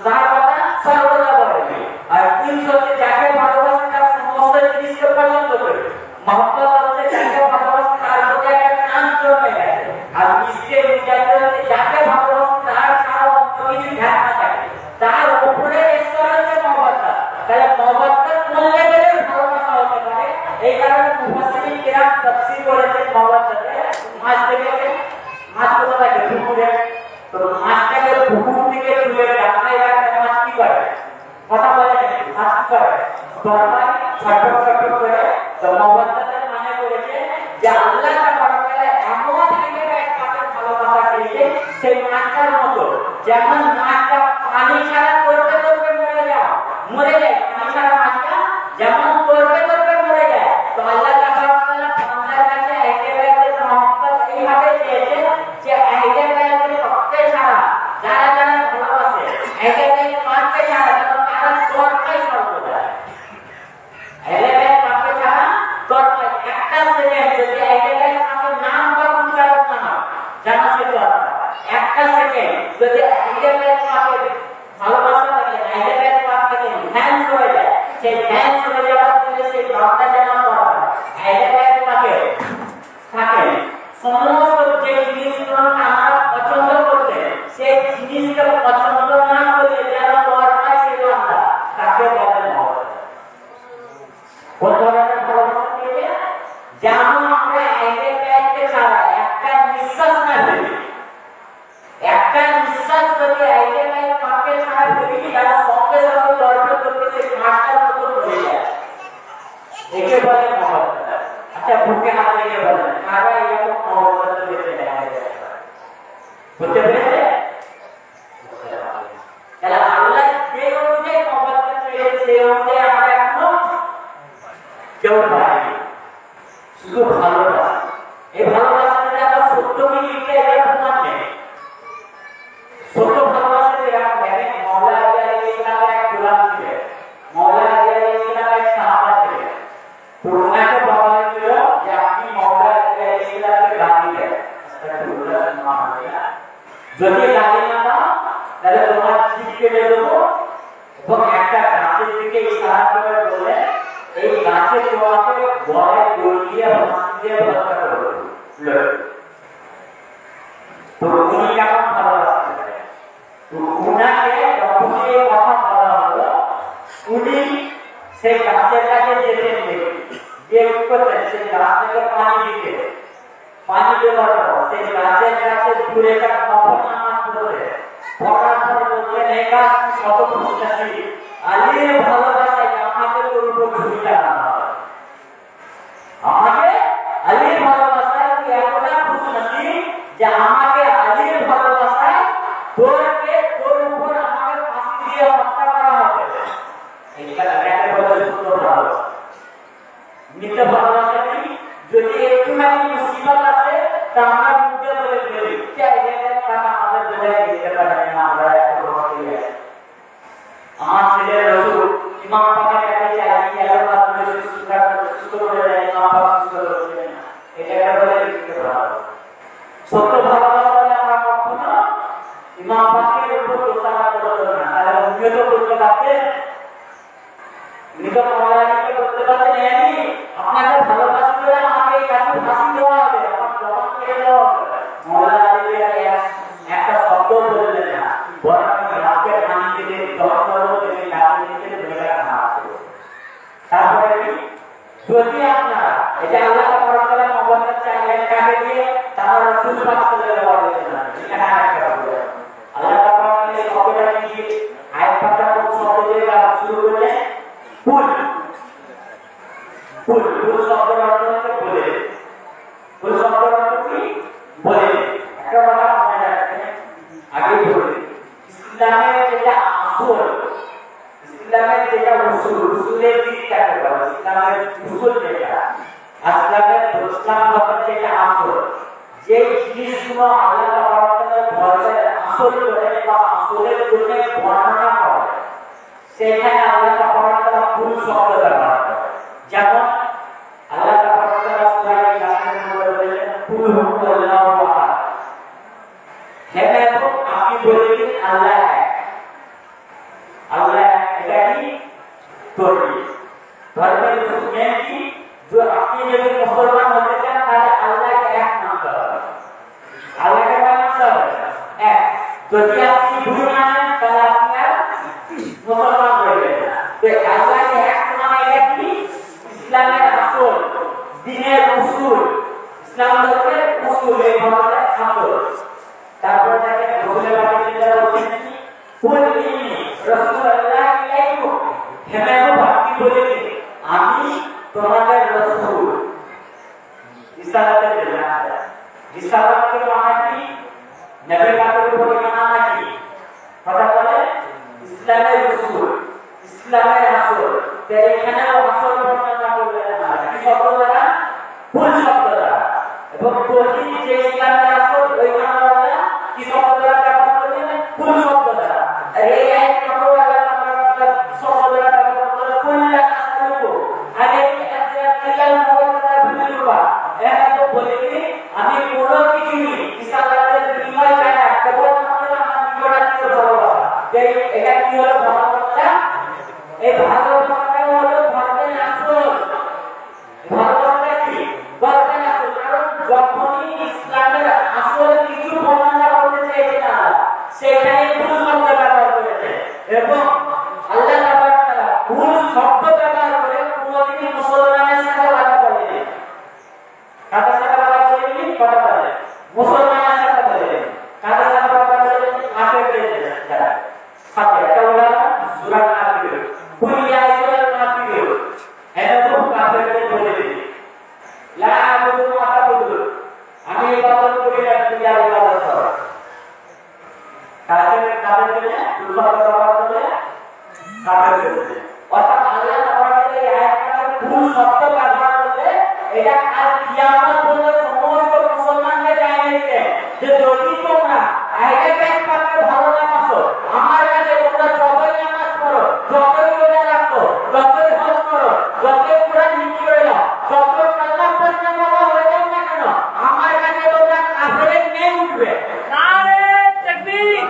তার কথা সর্বদা বলবে আর তিনশো যে যাকে ভালোবাসি তার সমস্ত জিনিসকে পছন্দ করবে মহব্বত হচ্ছে যাকে ভালোবাসি তার প্রতি একটা টান জমে গেছে আর इसके মিজাজে হচ্ছে যাকে ভালোবাসি তার সারা অন্তরে ধ্যান না থাকে তার উপরে স্তর হচ্ছে মহব্বত তাহলে মহব্বত করলে ধরে ভালোবাসা হতে পারে এই কারণে মুফাসসিরিন কিরাম তাফসীর করেছেন মহব্বতকে মাছ থেকে মাছ কোথায় গেছে পুকুরে তো মাছটাকে পুকুর থেকে তুলে ডাঙায় রাখতে মাছ কি করে কথা বলে মাছ কি করে তরকারি ছটফট ছটফট করে তো মহব্বতের মানে করেছে যে আল্লাহ তাআলা এমন একটা কাছে ভালোবাসা দিয়েছে সেই মাছটার মতো যেমন মাছটা পানি ছাড়া করতে করতে মরে যায় পানি ছাড়া মাছটা যেমন করতে করতে মরে যায় তো আল্লাহ তাআলা বান্দার কাছে একেবারে মহব্বত এইভাবে চেয়েছে যে একেবারে সবচেয়ে ছাড়া যারা যারা ভালোবাসে একেবারে মাছকে ছাড়া তারা তোরটাই সর্বদা একেবারে মাছকে ছাড়া তোরটা একটা সেকেন্ড যদি একেবারে আমাদের নাম বা উচ্চারণ না হয় জানা সেটা একটা সেকেন্ড যদি একেবারে মাছকে ভালোবাসা থাকে একেবারে মাছকে ধ্যান করে যায় সেই ধ্যান করে যাওয়ার জন্য সেই ভাবটা জানা করা একেবারে মাছকে থাকে সমস্ত যে জিনিসগুলো আমরা পছন্দ করতে সেই জিনিসকে পছন্দ না করলে যারা তোরটা সেটা আমরা তাকে বলে না কোথায় ভালোবাসা পেয়ে যেমন আমরা একেবারে ছাড়া একটা নিঃশ্বাস না দিই একটা নিঃশ্বাস যদি একেবারে পাকে ছাড়া দিই তারা সঙ্গে সঙ্গে দরকার করতে সেই মাছটার মতো হয়ে যায় একে বলে মহব্বত আচ্ছা বুকে হাত রেখে বলেন কারা এরকম মহব্বত পেতে দেখা যায় বুঝতে পেরেছে তাহলে আল্লাহ যে অনুযায়ী মহব্বত পেয়েছে সেই অনুযায়ী আমরা এখনো কেউ পাইনি শুধু ভালোবাসা এই ভালোবাসাতে আমরা সত্য মিলিয়ে এর প্রমাণ নেই সত্য ভালোবাসাতে আমরা দেখেন মাওলা আলাইহিস সালামের এক গোলাম ছিলেন মাওলা আলাইহিস সালামের এক সাহাবা ছিলেন তো ওনাকে বলা হয়েছিল যে আপনি মাওলা আলাইহিস সালামকে গালি দেন যদি গালি না দাও তাহলে তোমার জিভ কেটে দেবো এবং একটা গাছের দিকে ইশারা করে বলে এই গাছের তোমাকে গলায় দড়ি দিয়ে ফাঁসি দিয়ে হত্যা করবে তো উনি কেমন ভালোবাসতে পারে তো উনাকে যখন এই কথা বলা হলো উনি সেই গাছের কাছে যেতেন গিয়ে কি করতেন সেই গাছ থেকে পানি দিতে পানি দেওয়ার পর সেই গাছের কাছে দূরে একটা কখন নামাজ পড়ে পড়ার পর বলতেন এই গাছ কত খুশি আলির ভালোবাসায় আমাকে তোর উপর ঝুঁকিটা আনা হয় আমাকে আলির ভালোবাসায় তুই এতটা খুশি যে আমাকে আলির ভালোবাসায় তোরকে তোর উপর আমাকে ফাঁসি দিয়ে হত্যা করা হবে এইটা কেন বলে সত্য ভালোবাসা মিথ্যা ভালোবাসা কি যদি একটুখানি মুসিবত আছে তা আমরা মুখে বলে ফেলি চাই এটা কারণ আমাদের বোঝাই দিতে পারে না আমরা এত ভালোবাসি আমার ছেলে রসুল ইমাম পাকের কাছে চাই আল্লাহ তাআলা সুস্থ করে দেয় ইমাম পাক সুস্থ করে না এটা বলে দিতে পারে সত্য ভালোবাসা বলে আমরা কখনো ইমাম পাকের উপর দোষারোপ করব না তাহলে উনিও তো করতে পারতেন উনি তো মাওলানাকে করতে পারতেন এই আপনাকে ভালোবাসি বলে আমাকে এই কাছে ফাঁসি দেওয়া হবে আমার জবান কেটে দেওয়া হবে মাওলানা একটা শব্দ বললেন না বরং রাতে পানি দিয়ে জবান করবো যদি রাতে দিয়ে ধরে রাখা হবে তারপরে কি যদি আপনারা এটা আল্লাহ তাআলা মহব্বত চাইলেন কাকে দিয়ে তারা রাসূল পাক সাল্লাল্লাহু আলাইহি ওয়াসাল্লাম এখানে একটা হবে আল্লাহ তাআলা এই শব্দটা দিয়ে আয়াত পাতা কোন শব্দ দিয়ে শুরু করলেন ফুল ফুল ফুল শব্দের অর্থ হচ্ছে বলে ফুল শব্দের অর্থ কি বলে একটা কথা মনে রাখবেন আগে বলে ইসলামের যেটা আসল ইসলামের যেটা উসুলের দিক কাকে বলে ইসলামের উসুল যেটা ইসলামের ইসলাম ধর্মের যেটা আসল যে জিনিসগুলো আল্লাহ তাআলা ধর্মের আসল করে বা আসলের জন্য বর্ণনা করে সেখানে আল্লাহ তাআলা ফুল শব্দ ব্যবহার করে যেমন আল্লাহ তাআলা সূরা ইয়াসিনের মধ্যে বলেন কুল হুয়াল্লাহু আহাদ হেমে তো আপনি বলে দিন আল্লাহ এক अल्लाह एकाकी तोड़ी धर्म में की जो अपने जगह मुसलमान होते हैं ताले अल्लाह के एक नाम करो अल्लाह के नाम सब एक तो क्या आपकी भूल माने ताले आपने मुसलमान हो गए तो अल्लाह के एक नाम है कि इस्लाम के असूल दीने उसूल इस्लाम के उसूल है हमारे असूल तापर जाके भूले वाले के बोलते हैं कि রাসূলুল্লাহ ইলাইকুম হেমেও বাকি বলে দিন আমি তোমাদের রাসূল ইসারাতে দিলাম ইসারাতে মানে কি নবী পাকের উপরে মানা কি কথা বলে ইসলামের রাসূল ইসলামের রাসূল তো এখানে আসল বর্ণনা করবে না কি শব্দ দ্বারা ফুল শব্দ দ্বারা এবং প্রতি যে ইসলামের রাসূল ওই মানা কি শব্দ দ্বারা ব্যবহার করবেন ফুল শব্দ দ্বারা এই এক নম্বর আমি কোন কিছু ইসলামের বিনিময় চাই না কেবল মাত্র আমার নিকটাত্মীয় ভালোবাসা এটা কি হলো ভালোবাসা এই ভালোবাসাটা হলো ধর্মের আসল ভালোবাসা কি ধর্মের আসল কারণ যখনই ইসলামের আসল কিছু বর্ণনা করতে চাইছে না সেখানে ভুল শব্দ ব্যবহার করেছে এবং আল্লাহ তাআলা ভুল শব্দ ব্যবহার করে কোনদিন মুসলমানের সাথে কথা বলেনি কাদের সাথে কথা বলেনি কথা বলে মুসলমানের সাথে বলে কাদের সাথে কথা বলে কাফেরদের সাথে সাথে এটা হলো সূরা কাফির কুলিয়া সূরা কাফির এটা তো কাফেরদের বলে দিই লা আবুদু ওয়া তাবুদু আমি ইবাদত করি না তুমি ইবাদত করো কাফেরদের দুর্বল ব্যবহার করে কাফেরদের অর্থাৎ আল্লাহ তাআলা এই আয়াতটার ভুল শব্দ ব্যবহার করলে এটা কাল কিয়ামত পর্যন্ত সমস্ত মুসলমানদের জানিয়েছে যে যদি তোমরা আগে ব্যাগ পাকে ভালো না পাসো আমার কাছে তোমরা যতই নামাজ পড়ো যতই রোজা রাখো যতই হজ করো যতই কুরআন হিফজ করে নাও যতই কালমা পড়তে বলা হয়ে যাও না কেন আমার কাছে তোমরা কাফেরের নেই উঠবে নারে তাকবীর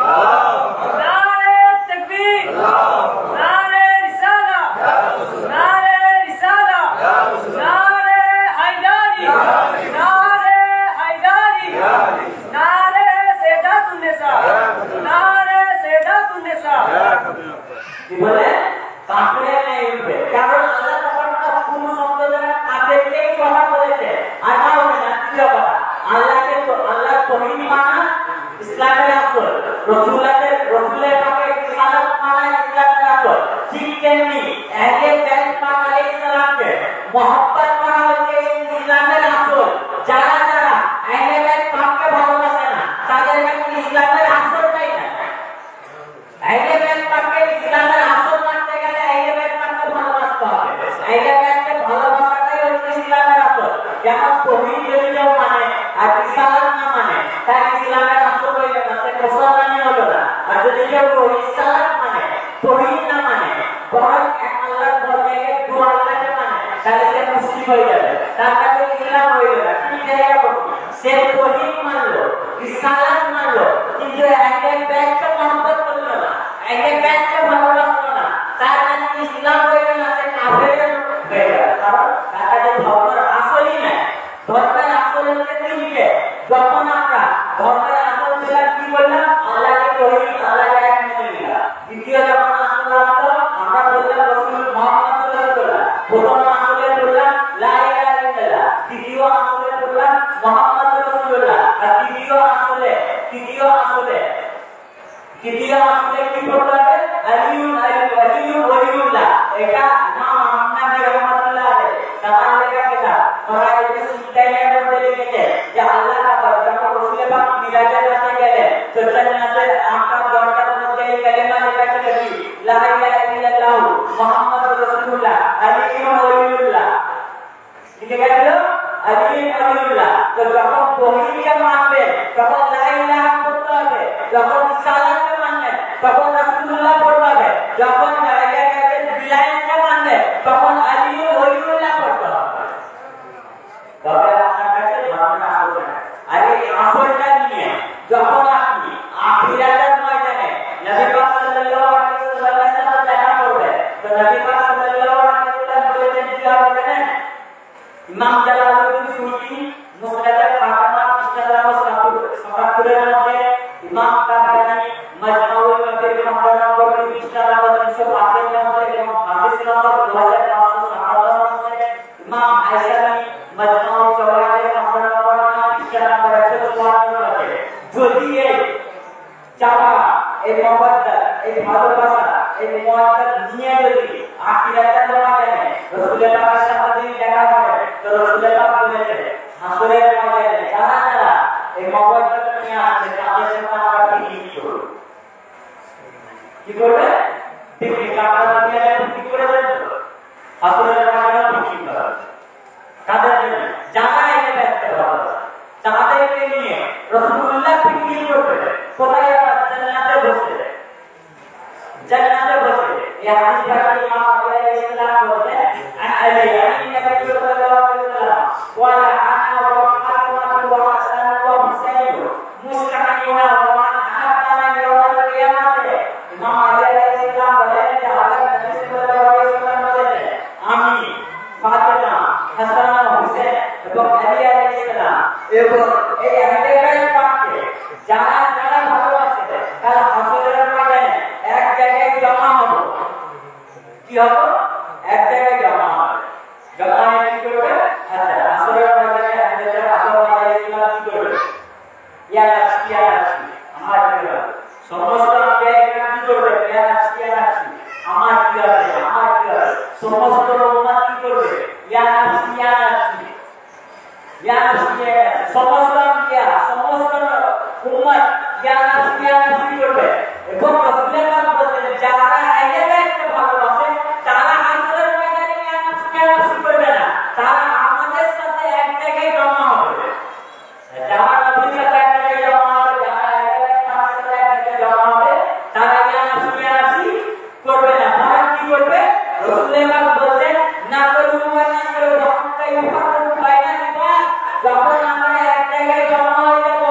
নারে তাকবীর নারে রিসালা নারে রিসালা নারে হায়দারি নারে হায়দারি নারে সেদাতুন নিসা নারে সেদাতুন নিসা কি বলে কাফের নেই উঠবে কারণ আল্লাহ তাআলা কোন শব্দ দ্বারা কাফেরকেই কথা বলেছে আর না হবে না দ্বিতীয় কথা আল্লাহকে তো আল্লাহ তৌহিদ মানা ইসলামের আসল রসুলের পাকে সালাত মানা ইসলামের আসল ঠিক তেমনি আগে ব্যাগ পাক আলাইহিস সালামকে মোহাব্বত করা হচ্ছে ইসলামের আসল যারা যারা আগে ব্যাগ পাককে ভালোবাসে না তাদের কাছে ইসলামের আসলটাই না আগে ব্যাগ পাককে ইসলামের আসল মানতে গেলে আগে ব্যাগ পাককে ভালোবাসতে হবে আগে ব্যাগকে ভালোবাসাটাই হচ্ছে ইসলামের আসল যেমন তৌহিদ যদি কেউ মানে আর ইসলাম না মানে তার ইসলামের আসল হইল না সে মুসলমানই হলো না আর যদি কেউ ইসলাম মানে তৌহিদ না মানে বরং এক আল্লাহর ধর্মে দু আল্লাহকে মানে তাহলে সে মুসলিম হয়ে যাবে তার কাছে ইসলাম হইল না কি জায়গা বলবো সে তৌহিদ মানলো ইসলাম মানলো কিন্তু আগে ব্যাগকে মহব্বত করলো না আগে ব্যাগকে ভালোবাসলো না তার কাছে ইসলাম হইল না সে কাফের হয়ে গেল কারণ তার কাছে ধর্মের আসলই নাই ধর্মের আসল হচ্ছে তিনটে যখন আমরা ধর্মের আসল ছিলাম কি বললাম আল্লাহকে তৌহিদ আল্লাহকে এক মেনে নিলাম দ্বিতীয় যখন আসল হলো আমরা বললাম রাসূল মুহাম্মদ রাসূলুল্লাহ প্রথম আসলে বললাম লা ইলাহা ইল্লাল্লাহ দ্বিতীয় আসলে বললাম মুহাম্মদ রাসূলুল্লাহ আর তৃতীয় আসলে কি বলতে হবে আলিউন ওয়ালিউল্লাহ এটা ইমাম আহমদ রাহমাতুল্লাহ আলাইহি তার লেখা কিতাব ওরা এই সিদ্ধান্তের মধ্যে লিখেছে যে আল্লাহ তাআলা যখন রাসূল পাক মিরাজের রাতে গেলেন তো জান্নাতের 8টা দরজার মধ্যে এই কালেমা লেখা ছিল কি লা ইলাহা ইল্লাল্লাহ ইল্লাল্লাহু মুহাম্মাদুর রাসূলুল্লাহ আলিয়ুন ওয়ালিউল্লাহ লিখে গেল আলিয়ুন ওয়ালিউল্লাহ। তো যখন তৌহিদকে মানবে তখন লা ইলাহা পড়তে হবে, যখন সালাতকে মানবে তখন রাসূলুল্লাহ পড়তে হবে, যখন বিলায়তকে মানবে তখন আলিয়ুন ওয়ালিউল্লাহ পড়তে হবে। তবে আপনার কাছে ধারণা আসবে না। আর এই আসলটা নিয়ে যখন আপনি আখিরাতের ময়দানে নবী পাক সাল্লাল্লাহু আলাইহি ওয়াসাল্লামের সাথে দেখা করবেন, তো নবী পাক সাল্লাল্লাহু আলাইহি ওয়াসাল্লাম বলেছেন কি হবে না? ইমাম জালালউদ্দিন সুয়ুতি মুসনাদে ফাতামা ইসলাম সাফাতুরের মধ্যে, ইমাম তাবরানী মাজমাউল বাতির নম্বর 305 এর মধ্যে এবং হাদিস নম্বর 2557 এর মধ্যে, ইমাম আইসামি মাজমাউল জাওয়াহির নম্বর 3 যদি এই চাওয়া, এই মহব্বত, এই ভালোবাসা, এই মুআদ্দাত নিয়ে যদি আখিরাতে যাওয়া যায়, রাসূলের পাকের সাথে যদি দেখা হয়, তো রাসূলের পাক বলেছেন হাসরের ময়দানে যারা যারা এই মহব্বত নিয়ে আসবে তাদের সাথে আমরা পিকনিক করব। কি করবে? পিকনিক। আপনারা দুনিয়া পিকনিক করে দেন তো হাসরের ময়দানে পিকনিক করা হবে কাদের জন্য? যারা এটা দেখতে ভালোবাসে তাদেরকে নিয়ে রাসূলুল্লাহ পিকনিক করবে। কোথায়? জান্নাতে বসে, জান্নাতে বসে। এই হাদিসটা ইমাম আবু ইসলাম বলেন আলী নবী সাল্লাল্লাহু আলাইহি ওয়াসাল্লাম ওয়া আনা ওয়া ফাতিমা ওয়া হাসান ওয়া হুসাইন মুস্তাকিনা ওয়া মান আহাব্বানা ইয়াউমাল কিয়ামাতে। ইমাম আবু ইসলাম বলেন যে হযরত নবী সাল্লাল্লাহু আলাইহি ওয়াসাল্লাম বলেন আমি ফাতিমা, হাসান, হুসাইন এবং আলী আলাইহিস সালাম এবং এই আহলে পাককে যারা যারা ভালোবাসে তারা হাসরের ময়দানে এক জায়গায় জমা হবে। কি হবে? এক জায়গায় জমা হবে। জমা হয়ে কি করবে? আচ্ছা, হাসরের ময়দানে আহলে পাক কি করবে? ইয়া নাফসি ইয়া নাফসি, আমার কি হবে? সমস্ত আম্বিয়া কি করবে? ইয়া নাফসি ইয়া নাফসি, আমার কি হবে? আমার কি হবে? সমস্ত উম্মত কি করবে? ইয়া নাফসি ইয়া নাফসি, ইয়া নাফসি ইয়া নাফসি। সমস্ত আম্বিয়া, সমস্ত উম্মত ইয়া নাফসি ইয়া নাফসি করবে। এবং রাসূলের পাক বলেন যারা আহলে বাইতকে ভালোবাসে তারা হাসরের ময়দানে ইয়া নাফসি ইয়া নাফসি করবে না, তারা আমাদের সাথে এক জায়গায় জমা হবে। যারা নবীর সাথে এক জায়গায় জমা হবে, যারা আহলে বাইতের সাথে এক জায়গায় জমা হবে, তারা ইয়া নাফসি ইয়া নাফসি করবে না। তারা কি করবে? রাসূলের পাক বলেন না করু ওয়া না করু হাত্তা ইউফারু বাইনা ইবাদ। যখন আমরা এক জায়গায় জমা হয়ে যাব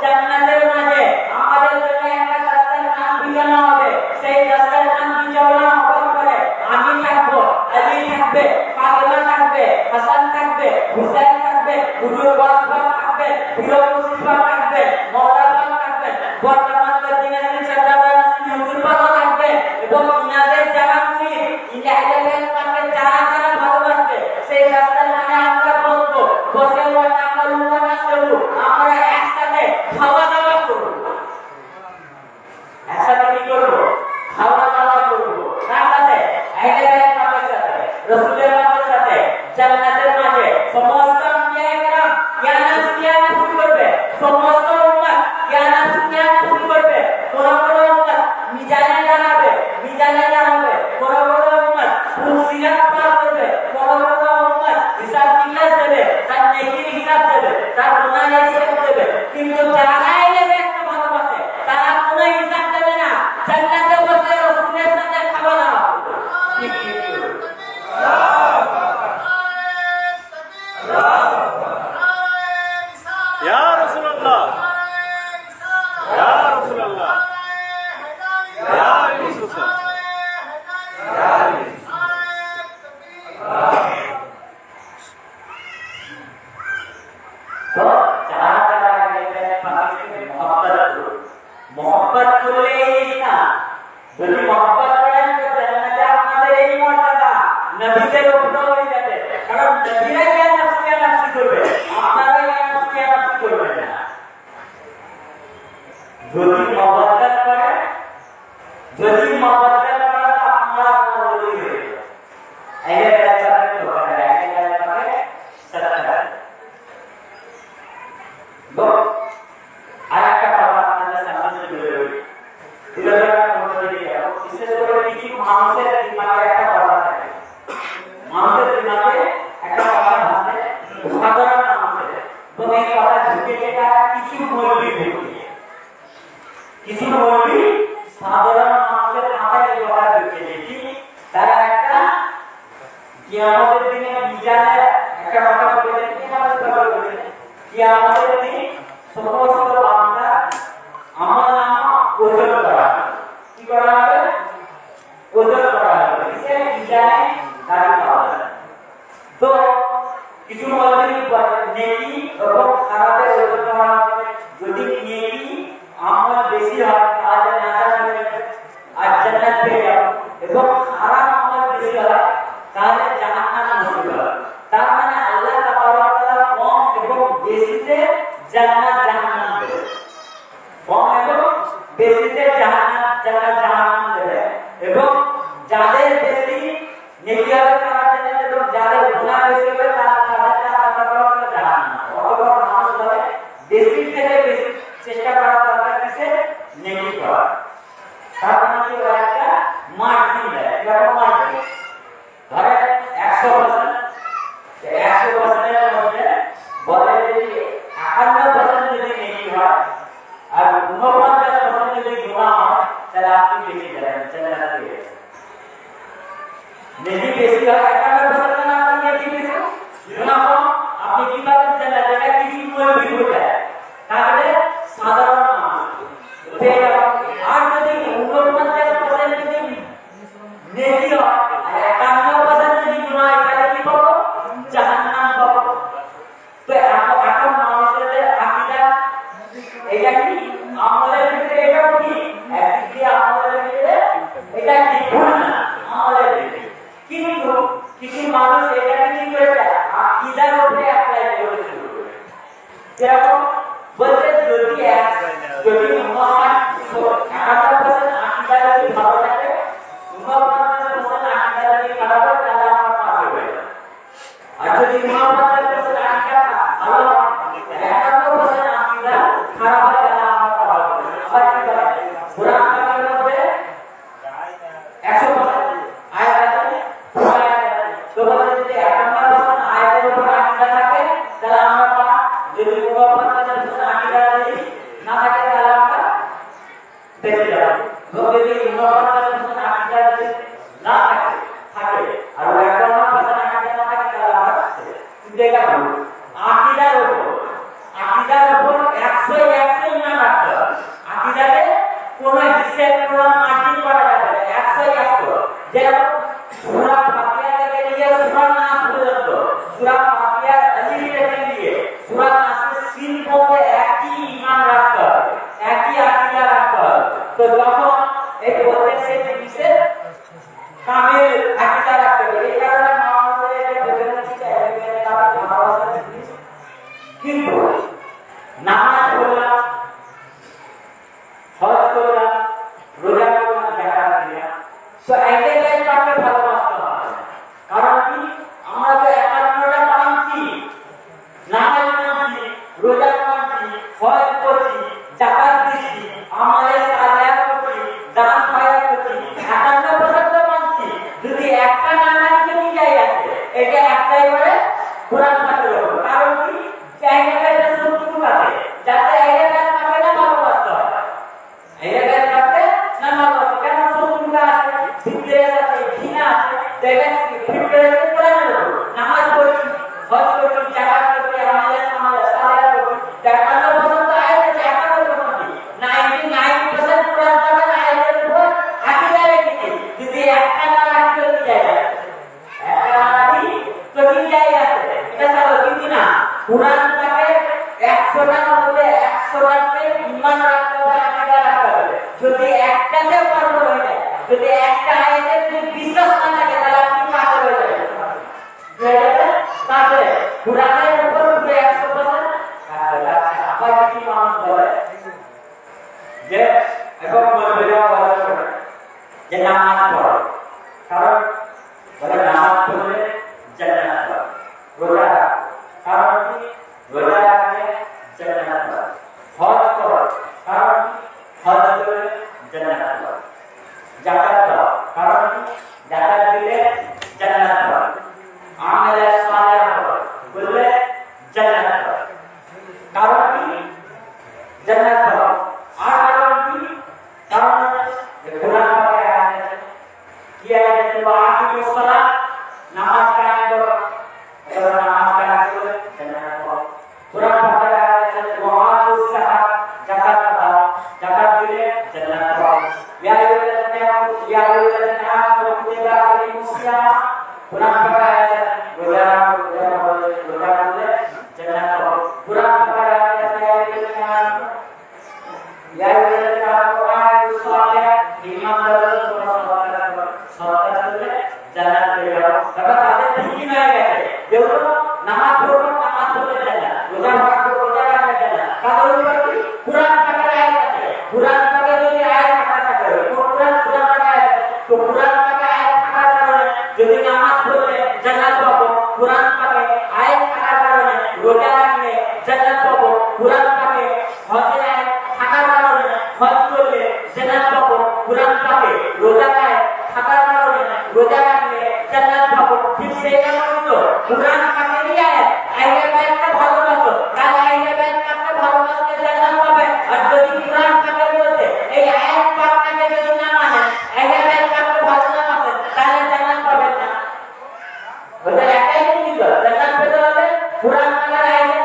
জান্নাতের মাঝে, আমাদের জন্য একটা রাস্তার নাম বিছানো হবে। সেই রাস্তার নাম বিছানো হওয়ার পরে আমি থাকবো, আলী থাকবে, ফাতিমা থাকবে, হাসান থাকবে, হুসাইন থাকবে, হুজুর বাসবাগ থাকবে, হিরো মুসিবাগ থাকবে, মাওলানা থাকবে, বর্তমানকার দিনের সরদার হুজুর বাগ থাকবে এবং ইনাদের যারা মুরিদ, ইনাদের পাকে যারা যারা ভালোবাসবে সেই রাস্তার নামে আমরা বসবো। বসে আমরা একসাথে খাওয়া দাওয়া করবো। একসাথে কি করবো? খাওয়া দাওয়া করবো। কার সাথে? আহলে বাইতের সাথে, রাসূলের পাকের সাথে, জান্নাতের মাঝে। সমস্ত আম্বিয়া کرام ইয়া নাফসি ইয়া নাফসি করবে, সমস্ত উম্মত ইয়া নাফসি ইয়া নাফসি করবে। কোন কোন উম্মত মিজানে দাঁড়াবে, মিজানে দাঁড়াবে। কোন কোন উম্মত ফুলসিরাত পার করবে, কোন কোন উম্মত হিসাব নিকাশ দেবে, তার নেকির হিসাব দেবে, তার গুনাহের হিসাব দেবে। কিন্তু যারা আহলে বাইতকে ভালোবাসে তারা কোনো হিসাব দেবে না, জান্নাতে বসে রাসূলের সাথে খাওয়া দাওয়া করবে। ইয়া রাসূলুল্লাহ, ইয়া রাসূলুল্লাহ, ইয়া রাসূলুল্লাহ, ইয়া তো যারা যারা আহলে পাককে মহব্বত করলেই না, যদি মহব্বত করেন তো জান্নাতে আপনাদের এই মর্যাদা নবীদের উপর হয়ে যাবে। কারণ নবীরা ইয়া নাফসি ইয়া নাফসি করবে, আপনারা ইয়া নাফসি ইয়া নাফসি করবেন না। যদি মহব্বত করেন, যদি মহব্বত করেন তো আপনারা ওলি হয়ে যাবেন। আহলে বাইতের তো করে, আহলে বাইতের সাথে তো আরেকটা কথা আপনাদের সামনে তুলে ধরি। তুলে ধরার মধ্যে দিয়ে বিশেষ করে কিছু মানুষের মানুষের দিমাগে একটা কথা আছে সাধারণ মানুষের তো এই কথা ঢুকে এটা কিছু মৌলবি ঢুকিয়ে কিছু মৌলবি সাধারণ মানুষের মাথায় এই কথা ঢুকিয়ে দেখি তারা একটা কিয়ামতের দিনে মিজানে একটা কথা বলে কিয়ামতের দিন সমস্ত বান্দা আমার নাম ওজন করা কি করা হবে ওজন করা হবে সে মিজানে দাঁড়িয়ে পাওয়া যাবে তো কিছু মৌলবি নেকি এবং খারাপের ওজন করা হবে যদি নেকি আমল বেশি হয় তাহলে নাজাত পেয়ে যাবে আর জান্নাত পেয়ে যাবে এবং খারাপ আমল বেশি হয় তাহলে জাহান্নাম নসিব হবে তার মানে আল্লাহ তাবারক তাআলা কম এবং বেশিতে জান্নাত জাহান্নাম দেবে কম এবং বেশিতে জাহান্নাম দেবে এবং যাদের বেশি নেকি হবে তারা জান্নাত এবং যাদের গুনাহ বেশি হবে তারা জাহান্নাম অথবা মানুষ হবে বেশি থেকে বেশি চেষ্টা করা দরকার কিসে নেকি করা তার মানে কি একটা মার্জিন দেয় এরকম মার্জিন ধরে 100% এর মধ্যে বলে যদি 51% যদি নেকি হয় আর 49% যদি গুনাহ হয় তাহলে আপনি বেশি যাবেন জান্নাতে গেছেন নেকি বেশি হয় 51% না আপনি নেকি বেশি গুনাহ কম আপনি কি পাবেন জান্নাতে এটা কিছু মৌলবি হয়ে যায় তাহলে সাধারণ মানুষ পেয়ে যাবে আর যদি 49% যদি নেকি হয় আর 51% যদি গুনাহ হয় তাহলে কি পাবো জাহান্নাম পাবো তো এখন মানুষের আকীদা এটা কি আমলের ভিতরে এটা কি একদিকে আমলের ভিতরে এটা কি ভুল না আমলের ভিতরে কিন্তু কিছু মানুষ এটা কি করে আকীদার উপরে অ্যাপ্লাই করে শুরু করে যেরকম বলতে যদি মুহাম্মদ 51% আকীদা যদি ভালো থাকে 49% আকীদা যদি খারাপ হয় তাহলে আমরা পাবে হয়ে যাবে আর যদি মুহাম্মদের কাছে আকীদা ভালো 51% আকীদা খারাপ হয় তাহলে আমরা পাবে আবার কি বলে কোরআন কালামের মধ্যে 100% আয়াত আছে তো বলে যদি 51% আয়াতের উপর আকীদা থাকে তাহলে আমরা পাবো যদি 49% আকীদা যদি না থাকে তাহলে আমরা বেঁচে যাব যদি 49% আকীদা যদি না থাকে আর 51% আকীদা না থাকে তাহলে আমরা দেখা পাবো আকীদার উপর 100 ইমান রাখতে হবে আকীদাতে কোনো হিসাব কোনো মার্জিন করা যাবে না 100 যেরকম সূরা ফাতিহা থেকে নিয়ে সূরা নাস পর্যন্ত সূরা ফাতিহা আলিফ থেকে নিয়ে সূরা নাসের সিন পর্যন্ত একই ইমান রাখতে হবে একই আকীদা রাখতে হবে তো যখন এই প্রত্যেক জিনিসের কামেল আকীদা রাখতে হবে এই কারণে মানুষের এটা বেদনা থেকে এর তারা ভালোবাসা জিনিস কিন্তু নামাজ পড়লাম হজ করলাম রোজা করলাম জাকাত দিলাম তো এইটাই কাকে ভালোবাসতে হবে কারণ কি আমরা তো 51টা মানছি নামাজ মানছি রোজা মানছি হজ করছি জাকাত দিচ্ছি আমাদের সালাত করছি দান খয়রাত করছি 51% তো মানছি যদি একটা না মানতে কি যায় আছে এটা একটাই বলে কোরআন পাঠের উপর কারণ কি জায়গাটা সত্যি পাবে যাতে এর কাছে না ভালোবাসতে হবে এর কাছে না ভালোবাসতে কেন সত্যি আছে ভিতরে আছে ঘৃণা আছে দেখেন ভিতরে কোরআনের উপর নামাজ পড়ছি হজ করছি জাকাত করছি আমাদের সালাত করছি 51% তো আয়াতে 51% 99% কোরআন পাঠের আয়াতের উপর আকীদা রেখেছি যদি একটা না রাখতে কি যায় একটা রাখি তো কি যায় আছে এটা সব কিন্তু না কোরআন পাঠে 100টার মধ্যে 100টাকে ঈমান রাখতে হবে আকীদা রাখতে হবে যদি একটাতে পড়তে হয়ে যায় যদি একটা আয়াতে যদি বিশ্বাস না থাকে তাহলে আপনি পাগল হয়ে যাবেন তাহলে কোরআনের উপর 100% আবার কি মানুষ বলে যে এবং বলবে যে নামাজ পড়ো কারণ বলে নামাজ পড়লে জান্নাত পাবে রোজা কারণ কি রোজা রাখলে জান্নাত পাবে হজ করো কারণ कुरान पढ़ाया गुजारा गुजारा बोले जन्नत को कुरान पढ़ाया या का कुरान सुनाया ईमानदार को सौदा जन्नत के जाओ कब आते ठीक नहीं गए देखो नमाज पढ़ो जाना गुजारा जाना कादर कुरान पढ़ाया कुरान पढ़े जो आयत पढ़ा करो कुरान पढ़ाया तो कुरान যদি নামাজ পড়লে জান্নাত পাবো কুরআন পাবে আয়াত থাকার কারণে রোজা রাখলে জান্নাত পাবো কুরআন পাবে হজে থাকার কারণে হজ করলে জান্নাত পাবো কুরআন পাবে রোজা থাকার কারণে রোজা রাখলে জান্নাত পাবো ঠিক সেই রকমই তো কুরআন পাবে আয়াত আয়াতটা ভালোবাসো তাহলে আয়াতটা ভালোবাসলে জান্নাত পাবে আর যদি কুরআন পাবে বলতে এই আয়াত পাঠটাকে যদি না মানে আয়াতটা ভালো না মানে তাহলে জান্নাত পাবে না ওটা একটাই জিনিস জান্নাত পেতে হলে কুরআন পাকের আয়াতে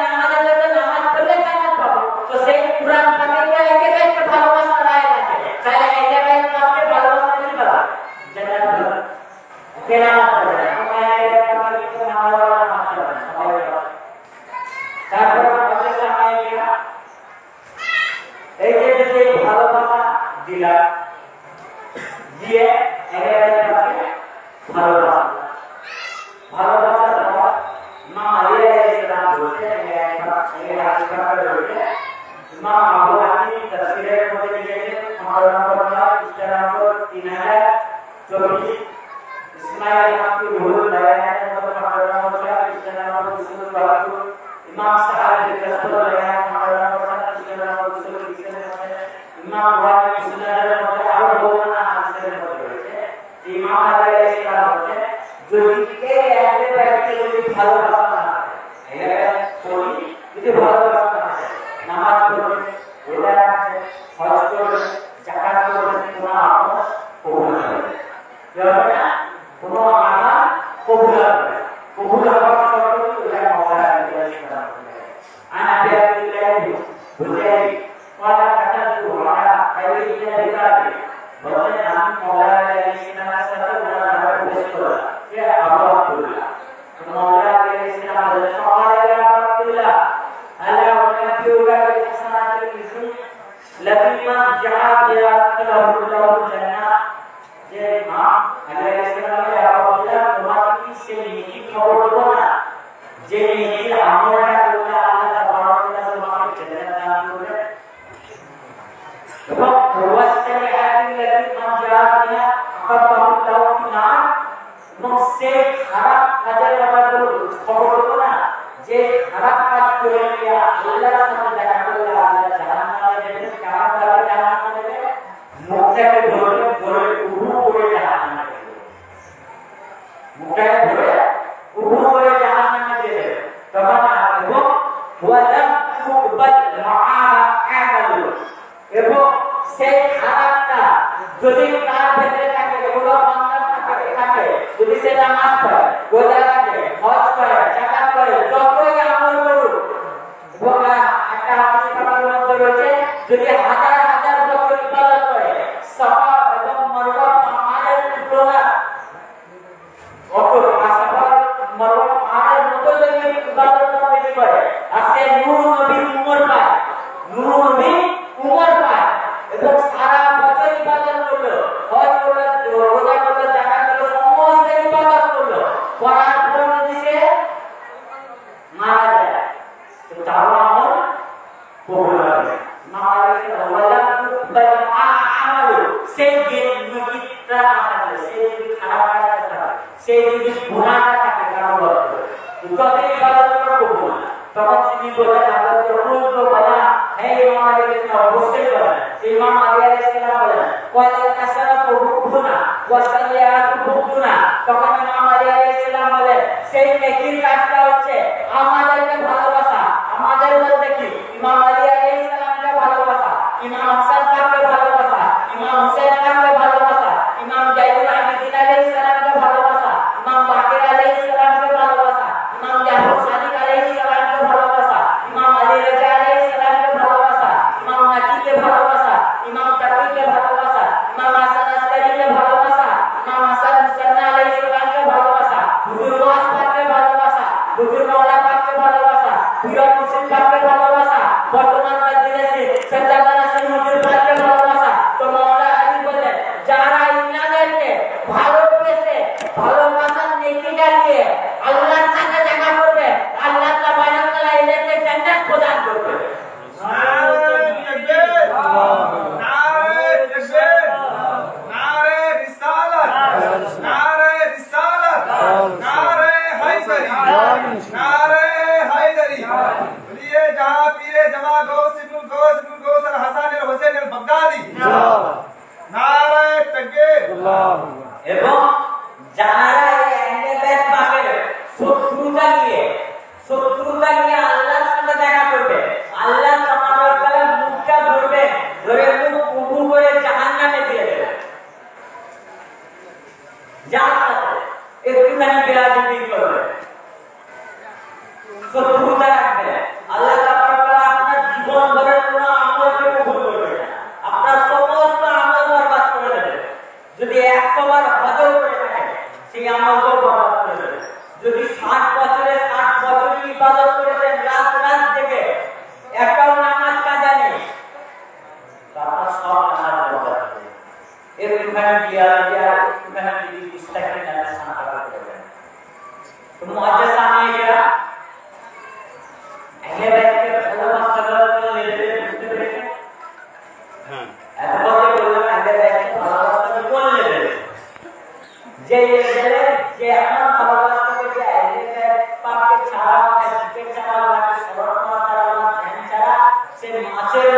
নামাজ পড়লে জান্নাত পাবো তো সেই কুরআন পাকের আয়াতকে ভালোবাসা আয়াত আছে তাহলে আয়াতকে ভালোবাসা দিতে পারবে জান্নাত পাবে কেনা হবে আমরা আয়াতকে নামাজ পড়লে সবাই তারপর আমাদের সামনে গিয়া এই যে ভালোবাসা দিলা দিয়ে আয়াতকে ভালোবাসা ভালোবাসার পর মা আলিয়া ইসলাম বলতে মা আবু হানিফ তাফসীরের মধ্যে লিখেছেন আমাদের নাম ইসলাম 3024 ইসমাইল হাকিম রুহুল বায়ানের মধ্যে আমাদের নাম ইসলাম রাসূল বাহাদুর ইমাম সাহাবী কাসর বায়ান আমাদের নাম ইসলাম রাসূল ইসলামের মধ্যে ইমাম ওয়ালি ইসলামের মধ্যে আরো বহুনা হাদিসের মধ্যে রয়েছে ইমাম আলিয়া ইসলাম বলতে যদি কে একদম ব্যক্তি যদি ভালোবাসা না এটা পড়ি যদি ভালোবাসা না নামাজ পড়বে রোজা রাখবে হজ করবে যাকাত করবে কোনো আমল কবুল হবে না কোনো আমল কবুল হবে কবুল হওয়ার শর্ত এটা মাওলানা ইসলাম আনা বিআল্লাহি বুঝাই ওয়ালা কাতাতু ওয়ালা খাইরিয়া বিকারি বলেন আমি মাওলানা ইসলামের সাথে ওনার প্রবেশ করলাম يا أبو عبد الله مولانا الإسلام قال يا أبو عبد الله ألا أنبئك بالحسنات التي لما جاء بها له الجنة যে মা আলাইহিস সালাম ইয়া আবুল্লাহ তোমাকে কি সেই নেকি খবর দেব না যে নেকি আমলটা করলে আল্লাহ তাআলা তোমাকে জান্নাত দান করবে এবং ওয়াসসালিহাতি التي ما جاء بها أخبره الله النار এবং সে খারাপ কাজের ব্যাপারে খবর দেব না যে খারাপ কাজ করে আল্লাহর সাথে দেখা করলে আল্লাহ জাহান্নামে দেবেন কারা তারা জাহান্নামে দেবে মুখটাকে ধরে ধরে উহু করে জাহান্নামে দেবে মুখটাকে ধরে উহু করে জাহান্নামে দেবে তখন এবং ওয়ালাম তুকবাল মাআমালু এবং সেই খারাপটা যদি তার ভেতরে থাকে এগুলো থাকে যদি সে নামাজ পড়ে রোজা রাখে হজ করে যাকাত করে যতই আমল করুক এবং একটা হাদিস পাকের মধ্যে রয়েছে যদি হাজার হাজার বছর ইবাদত করে সাফা এবং মারওয়া পাহাড়ের তুলনা সাফা মারওয়া পাহাড়ের মতো যদি ইবাদত করে আর সে নূহ নবী উমর পায় নূহ নবী উমর পায় এবং সারা বছর ইবাদত করলো হজ করলো রোজা করলো যাকাত করলো সমস্ত ইবাদত করলো করার পর যদি সে মারা যায় তো তার আমল কবুল হবে মারা গেলে ওয়ালা তুকবাল আমালু সেই নেকিটা আছে সেই যদি খারাপ কাজ থাকে সেই যদি গুনাহটা থাকে কারণ যত ইবাদত করো কবুল তখন তিনি বলেন আল্লাহ রসুল তো বলা হে ইমাম আলাইহিস সালাম অবশ্যই বলেন ইমাম আলাইহিস সালাম বলেন ওয়ালা কাসারাতু হুবুনা ওয়া সাইয়াতু হুবুনা তখন ইমাম আলাইহিস সালাম বলেন সেই নেকির কাজটা হচ্ছে আমাদেরকে ভালোবাসা আমাদের মধ্যে কি ইমাম আলাইহিস সালামকে ভালোবাসা ইমাম হাসান পাককে ভালোবাসা ইমাম হুসাইন পাককে ভালোবাসা ইমাম জাইদুল আবিদিন আলাইহিস সালামকে ভালোবাসা ইমাম বাকির আলাইহিস সালামকে ভালোবাসা ইমাম জাফর সাদিক আলাইহিস সালামকে ভালোবাসা ইমাম আলী রাজা আলাইহিস সালামকে ভালোবাসা ইমাম নাকিকে ভালোবাসা ইমাম তাকিকে ভালোবাসা ইমাম হাসান আসকারীকে ভালোবাসা ইমাম হাসান সান্না আলাইহিস সালামকে ভালোবাসা হুজুর ওয়াজ পাককে ভালোবাসা, হুজুর মাওলা পাককে ভালোবাসা, পীর মুর্শিদ পাককে ভালোবাসা, বর্তমান মজলিসে সজ্জাদানা হুজুর পাককে ভালোবাসা। তো মাওলা আলী বলেন যারা ইনাদেরকে ভালোবেসে ভালোবাসার নেকিটা দিয়ে আল্লাহর সাথে দেখা করবে, আল্লাহ তাবারক ওয়া তাআলা এদেরকে জান্নাত প্রদান করবে। এবং যারা এন্ডেবেট পাবে শত্রুতা নিয়ে আল্লাহর সাথে দেখা করবে, আল্লাহ তাবারক ওয়া তাআলা মুখটা ধরবে, ধরে মুখ উঁচু করে জাহান্নামে দিয়ে দেবে। একটুখানি বেয়াদবি করবে, শত্রুতা রাখবে, আল্লাহ তাবারক ওয়া তাআলা আপনার জীবন ধরে কোনো আমলকে কবুল করবে না, আপনার সমস্ত আমল বরবাদ করে দেবে। যদি 100 বার হজও করে থাকে সেই আমলকে বরবাদ করে দেবে। যদি 60 বছরে 60 বছরই ইবাদত করেছেন রাত থেকে একটাও নামাজ কাজা নেই, তার সব নামাজ বরবাদ হয়ে যাবে। একটুখানি একটুখানি ইস্তাকে নামাজ সামনে করবে। তো মুআজ্জিজ সামনে গেরা আহলে বাইতকে ভালোবাসা করতে লেগে বুঝতে পেরেছেন? হ্যাঁ, এত কথা বললাম আহলে বাইতকে ভালোবাসা করতে লেগে যে আমার ভালোবাসা করতে আহলে বাইত পাককে ছাড়া, জিকির ছাড়া, আল্লাহকে স্মরণ করা ছাড়া, ধ্যান ছাড়া সে মাছের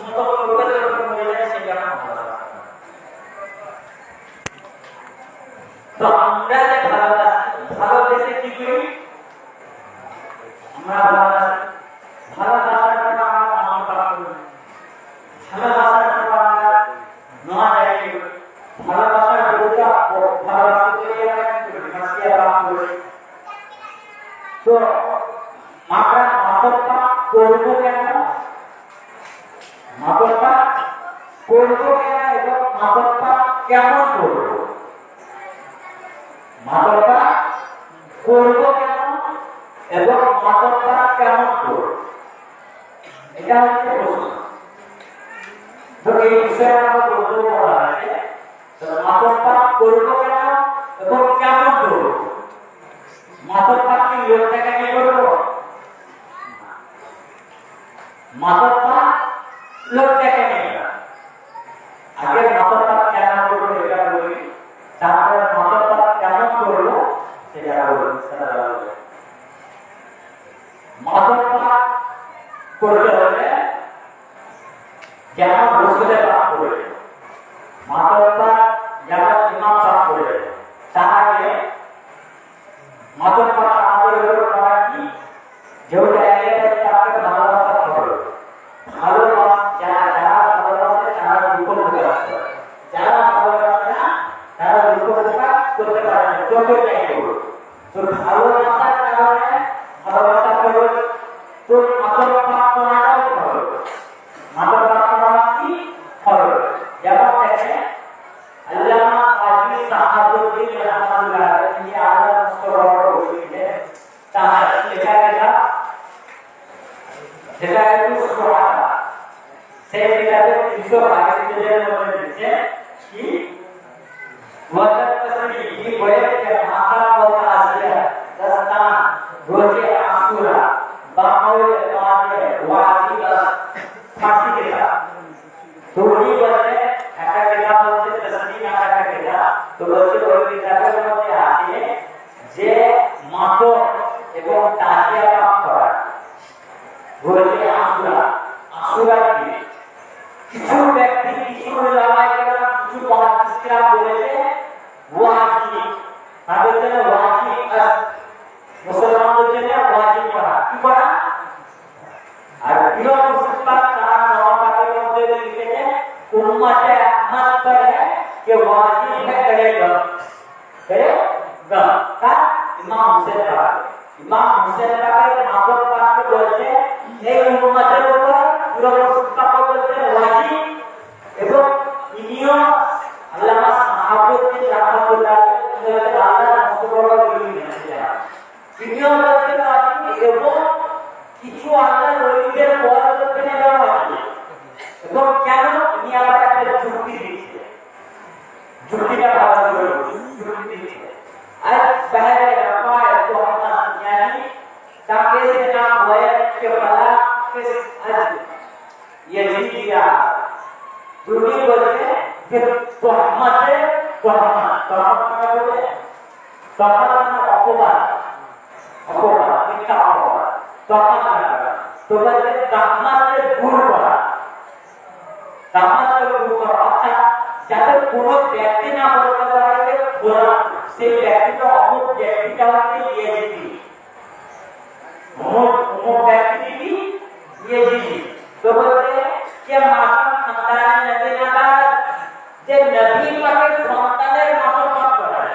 মতো করতে মরে যায়, সেটা আমার ভালোবাসা। তো আমরা যে ভালোবেসে কি করি? আমরা ভালোবাসার জন্য আমরা নাম পাঠ করি, ভালোবাসার জন্য আমরা নোয়া জায়গায় করি, ভালোবাসার বলতে ভালোবাসা করে আমরা কি করি? হাসিয়া পাঠ করি। তো আমরা মাতব্বা করবো কেন? মাতব্বা করবো কেন এবং মাতব্বা কেমন করবো? মাতব্বা করবো কেন এবং মাতব্বা কেমন করবো? এটা হচ্ছে প্রশ্ন। তো এই বিষয়ে আমরা বলতে বলা আছে মাতব্বা করবো কেন এবং কেমন করবো? মাতব্বা কি লোকটাকে নিয়ে করবো? মাতব্বা লোকটাকে নিয়ে আগে মাতব্বা কেন করবো এটা বলি, তারপরে মাতব্বা কেমন করবো সেটা বলবো। মাতব্বা করতে হলে যেমন রসুলের পাপ করে, মাতব্বা যেমন ইমাম পাপ করে, তার আগে মাতব্বা আমাদের করা কি? যেহেতু তাকে ভালোবাসা হবে, ভালোবাসা যারা ভালোবাসে তারা বিপক্ষে আসবে, যারা ভালোবাসে না তারা বিপক্ষে করতে পারে না, চোখে চাই করবে। তো ভালোবাসার কারণে ভালোবাসা করবে, তো মাতব্বা করাটাও হবে, মাতব্বা করা কি হবে? যেমন দেখেন আল্লামা কাজী সাহাবুদ্দিন রাহমাতুল্লাহ আলাইহি আল্লাহ মুস্তফা বলেছেন, তার লেখা যেটা একটু সুবহানাল্লাহ, সেই কিতাবে 322 পেজের মধ্যে দিয়েছে কি ওয়াজাত তসরি কি বলে যে মাতা ওয়া আসিয়া দাস্তান রোজে আসুরা বাউল তাতে ওয়াজিবা ফাঁসি দেয়া। তো উনি বলে একটা কিতাব হচ্ছে তসরি নামে একটা কিতাব। তো বলছে ওই কিতাবের মধ্যে আছে যে মাতক এবং তাজিয়া পাপ করা রোজে আসুরা কি কিছু ব্যক্তি, কিছু উলামায়ে কিছু মুহাদ্দিসরা বলেছে ওয়াজিব, তাদের জন্য ওয়াজিব, মুসলমানদের জন্য ওয়াজিব করা কি করা। আর প্রিয় মুসলমান তারা নওয়াবাতের মধ্যে লিখেছে উম্মতে আহমদ पर है कि वाजिब है करेगा का इमाम हुसैन पाक, इमाम हुसैन पाक मातब पाक को बोलते हैं এই উম্মতের উপর পুরো মুসলমান বলতে ওয়াজিব। এবং ইনিও আল্লামা সাহাবুদ্দিন রাহমাতুল্লাহ আলাইহি আল্লাহ মুস্তফা বলেছেন তিনিও বলছেন এবং কিছু আল্লাহর ওলিদের পরবর্তীতে দেওয়া হয় এবং কেন উনি আবার একটা যুক্তি দিচ্ছে যুক্তিটা ভালো করে যুক্তি দিচ্ছে आज पहले रफाए तो हम यानी ताकि से ना होए के फला किस आज ये जिया दुनिया बोलते कि तो हमते तो हम बोलते तो हम अपमान कितना अपमान तो बोलते दामाद से दूर करा दामाद से दूर करा अच्छा যাতে কোনো ব্যক্তি না বলতে পারে যে ওরা সেই ব্যক্তিটা অমুক ব্যক্তিটা হচ্ছে ইয়েজিদি অমুক ব্যক্তি ইয়েজিদি তো বলতে যে মাতাম সন্তান নবী নাবাদ যে নবী পাকের সন্তানের মতো পাক করে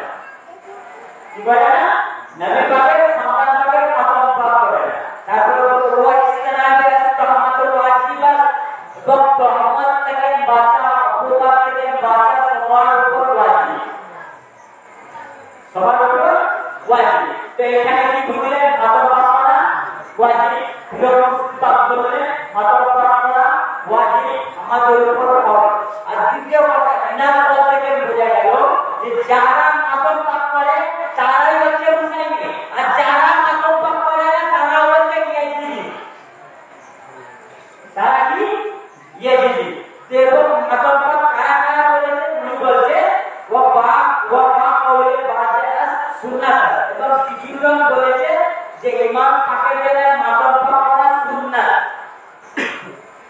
কি বলে না নবী পাকের সন্তান পাকের মতো পাক করে তারপর ওয়া ইসলামের রহমাতুল ওয়াজিবা বক্ত রহমত থেকে বাঁচা সবার উপর ওয়াজিব তো এখানে কি বুঝলেন মাতর পাঠ করা ওয়াজিব লোক পাঠ করলে মাতর পাঠ করা ওয়াজিব আমাদের উপর ফরজ আর দ্বিতীয় কথা না বলতে গেলে বোঝা গেল যে যারা মাতর পাঠ করে তারাই হচ্ছে মুসলিম আর যারা মাতর পাঠ করে না তারা হচ্ছে ইয়েজিদি তারা কি ইয়েজিদি দেখো মাতর পাঠ কারা বলেছে উনি বলছে ওয়া কওলে বাজাস সুন্নাত এবং কিছুজন বলেছে যে ইমাম পাকের বেলায় মাতম পাক করা সুন্নাত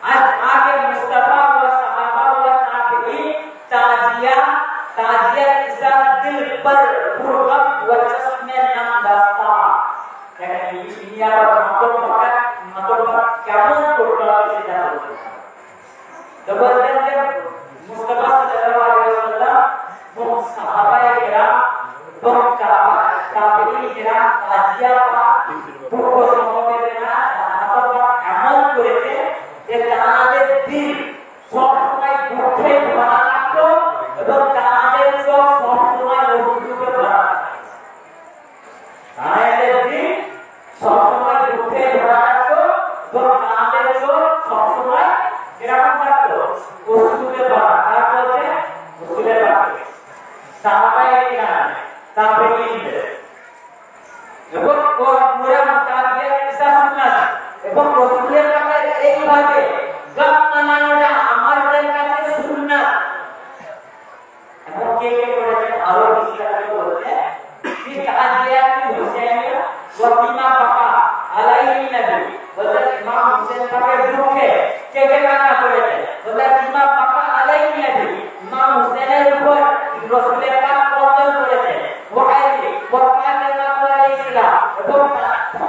আজ আগে মুস্তাফা ওয়া সাহাবা ওয়া তাবিঈন তাজিয়া ইসাদ দিল पर पूर्वक ওয়া চশমে নাম দাস্তা এখানে দুনিয়া पर মাতম পাক কেমন করতে হবে সেটা বলছে তো বলছেন যে মুস্তাফা সাল্লাল্লাহু আলাইহি ওয়াসাল্লাম সাহাবায়ে কেরাম এবং তাবিঈন কেরাম তাজিয়া পূর্ব সমকালীনরা মাতবা এমন করেছে যে তাদের দিল সব সময় দুঃখে ভরা থাকতো এবং তাদের চোখ সব সময় অশ্রুতে ভরা থাকতো তাদের দিল সব সময় দুঃখে ভরা থাকতো এবং তাদের চোখ সব সময় এরকম থাকতো অশ্রুতে ভরা আর বলতে অশ্রুতে ভরা সাহাবায়ে কেরাম তাবিঈন এবং পুরা মুতাবিয়া ইসা সুন্নাত এবং রাসূলের কাছে এইভাবে গামানাটা আমাদের কাছে সুন্নাত এবং কে করেছে আরো বিস্তারিত বলতে ফি তাজিয়াতি হুসাইনিয়া ওয়া বিমা বাকা আলাইহি নবী বলতে ইমাম হুসাইন পাকের দুঃখে কে কান্না করেছে বলতে বিমা বাকা আলাইহি নবী ইমাম হুসাইনের উপর রাসূলের পাক কন্দন করেছে ওয়াইলি ওয়া ফাতিমা আলাইহিস সালাম এবং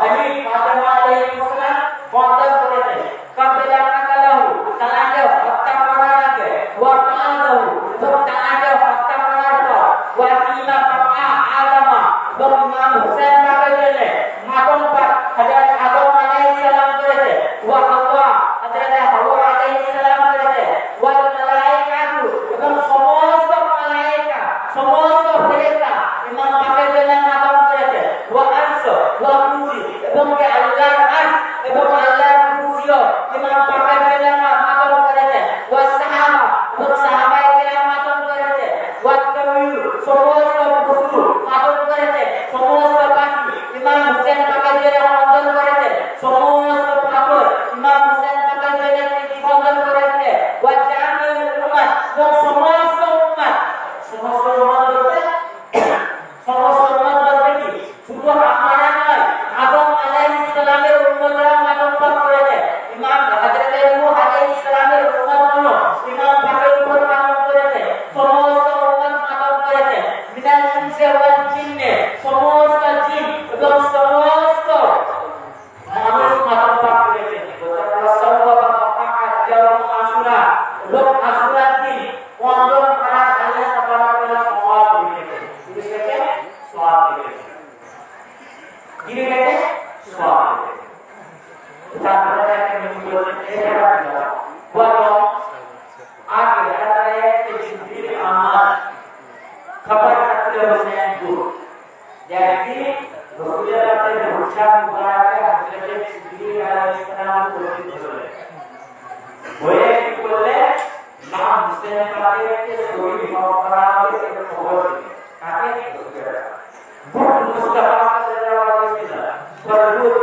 আলী ফাতিমা আলাইহিস সালাম কন্দন করেছে কাবেলা কালাহু তাকে হত্যা করার আগে ওয়া কালাহু এবং তাকে হত্যা করার পর ওয়া কিনা বাকা আলামা এবং ইমাম হুসাইন পাকের জন্য মাতম পাক হযরত আদম আলাইহিস সালাম করেছে ওয়া হাওয়া হযরত হাওয়া আলাইহিস সালাম করেছে ওয়া মালায়েকাতু এবং সমস্ত মালায়েকা সমস্ত ফেরেশতা ইমাম পাকের জন্য মাতম করেছে ওয়া আরশ ওয়া কুরসি এবং কে আল্লাহর আরশ এবং আল্লাহর কুরসিও ইমাম পাকের জন্য মাতম করেছে ওয়া সাহাবা এবং সাহাবায়ে কেরাম মাতম করেছে ওয়া তাওয়িল সমস্ত পশু মাতম করেছে সমস্ত পাখি ইমাম হুসাইন পাকের জন্য বন্দন করেছে সমস্ত পাথর ইমাম হুসাইন পাকের জন্য বন্দন করেছে ওয়া জামিউল উম্মাহ এবং সমস্ত উম্মাহ বলতে কি শুধু আমরা নয় আদম আলাইহিস সালামের উম্মতরা মাতম পাক করেছে ইমাম হযরত নূহ আলাইহিস সালামের উম্মতগুলো ইমাম পাকের উপর মাতম করেছে সমস্ত উম্মত মাতম করেছে মিনাল ইনসি ওয়াল জিন্নে সমস্ত জিন এবং সমস্ত মানুষ মাতম পাক করেছে লোক আশুরার দিন কন্দন করা আল্লাহ তাআলা সওয়াব দিয়েছে সওয়াব দিয়েছে সওয়াব তারপরে একটা মিনিট বলতে এটা বলো আগে দাঁড়ায় যে জিবরিল আমার খবর রাখতে হোসেন দূর দেখি রাসূলের কাছে উৎসাহ করাকে হযরত জিবরিল আলাইহিস সালাম উপস্থিত হলেন হয়ে কি করলে ইমাম হুসেন পাকের শহীদ করা হবে এটা খবর দিলেন কাকে মুস্তাফা সাল্লাল্লাহু আলাইহি ওয়াসাল্লাম ফরজুল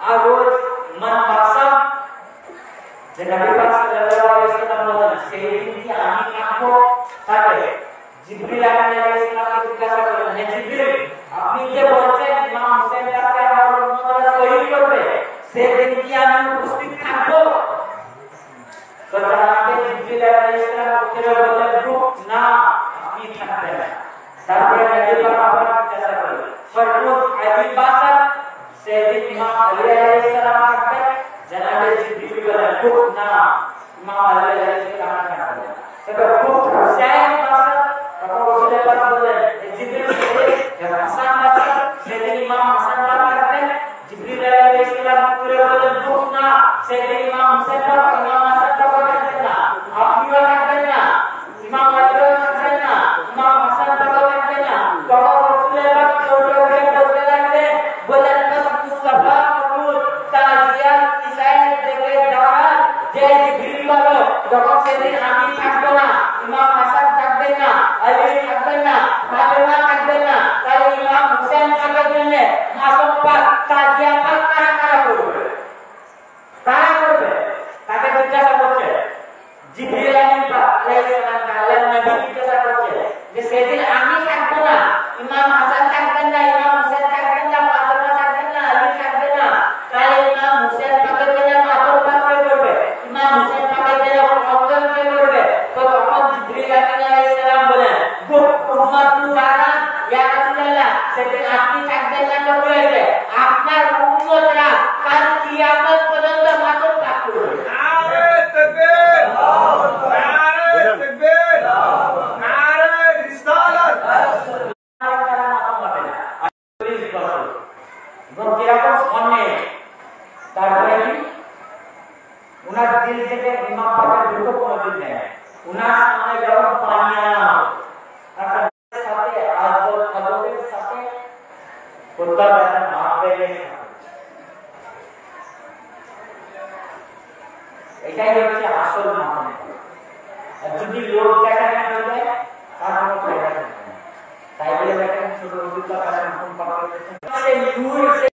আরোজ মান মাকসাম যে নবী পাক সাল্লাল্লাহু আলাইহি ওয়াসাল্লাম বলেন সেই দিন কি আমি কাঁদবো তাকে জিবরিল আলাইহিস সালামকে জিজ্ঞাসা করলেন হে জিবরিল আপনি যে বলছেন ইমাম হুসেন পাককে আমার উম্মতরা শহীদ করবে সেই দিন কি আমি উপস্থিত থাকবো তো তাকে জিবরিল আলাইহিস সালাম উত্তর বললেন না আপনি থাকবেন না তারপরে নবী পাক আবার জিজ্ঞাসা করলেন ফরজুল আলী বাসার সেই দিন ইমাম আলী আলাইহিস সালাম থাকবেন জনাবে জিবরিল বলেন না ইমাম আলী আলাইহিস সালাম থাকবেন তবে খুব হুসাইন বাসার তখন রাসূলের পাক বলেন জিবরিল হাসান বাসার সেদিন ইমাম হাসান পাক থাকবেন জিবরিল আলাইহিস সালাম উত্তরে বলেন না সেদিন ইমাম হুসাইন পাক ইমাম হাসান পাক থাকবেন না আপনিও থাকবেন না ইমাম আলীও থাকবেন না ইমাম হাসান পাক থাকবেন না তখন রাসূলের পাক ছোট করে বলতে লাগলেন বলেন মুস্তাফা কবুল তাজিয়াত ইসাইদ থেকে দাওয়াত যে জিবরিল বলো যখন সেদিন আমি থাকবো না ইমাম হাসান থাকবেন না আলী থাকবেন না ফাতেমা থাকবেন না তাহলে ইমাম হুসাইন পাকের জন্য মাসুম পাক তাজিয়া পাক কারা করবে তাকে জিজ্ঞাসা করছে জিবরিল আলাইহিস সালাম আল্লাহর নবী জিজ্ঞাসা করছে যে সেদিন আমি থাকবো না ইমাম হাসান থাকবেন না ইমাম হুসাইন থাকবেন না ফাতেমা থাকবেন না আলী থাকবেন না তাহলে ইমাম হুসাইন পাকের জন্য মাসুম পাক করবে ইমাম হুসাইন পাকের জন্য অন্তর করবে তো তখন জিবরিল আলাইহিস সালাম বলেন গো উম্মতু দারা ইয়া রাসূলুল্লাহ সেদিন আপনি থাকবেন না তো হয়েছে আপনার উম্মতরা কাল কিয়ামত পর্যন্ত মাসুম পাক করবে নারে তাকবীর নারে তাকবীর নারে রিসালাত তারপরে কি উনার দিল থেকে ইমাম পাকের দুটো কোনদিন নেয় উনার সামনে যখন পানি আনা তার সাথে আজল খাদকের সাথে কোথা ব্যথা মারবে এটাই হচ্ছে আসল মাহফিল আর যদি লোক দেখানো হয়ে যায় তার কোনো ফায়দা নেই তাই বলে দেখেন ছোট উদ্যোক্তা কারণ মাহফিল পাক করেছেন সেই নূর সেই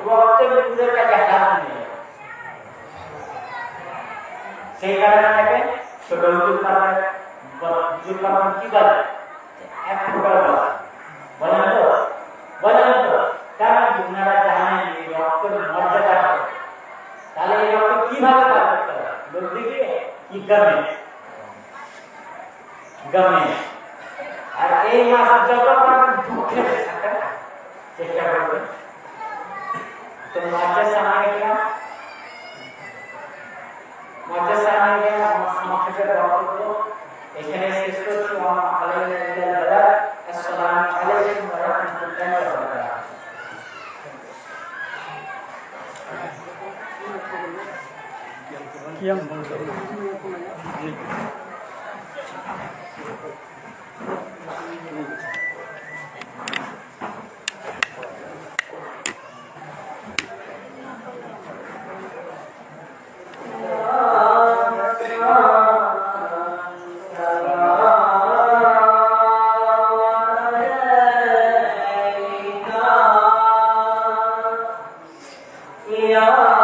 রক্তের নূরের কাছে হাত নেই সেই কারণে দেখেন ছোট উদ্যোক্তা কি বলে এক ফোটা বলেন তো কারণ আপনারা জানেন এই রক্তের মর্যাদা তাহলে এই রক্ত কিভাবে পার করতে হবে লোক দিকে কি গমে আর এই মাস যত পারবেন দুঃখে থাকেন চেষ্টা করবেন তো মাঝে সামনে গেলাম সমাজের বক্তব্য এখানে শেষ করছি আসসালামু আলাইকুম ওয়া রাহমাতুল্লাহি ওয়া বারাকাতুহু Kiam Yeah.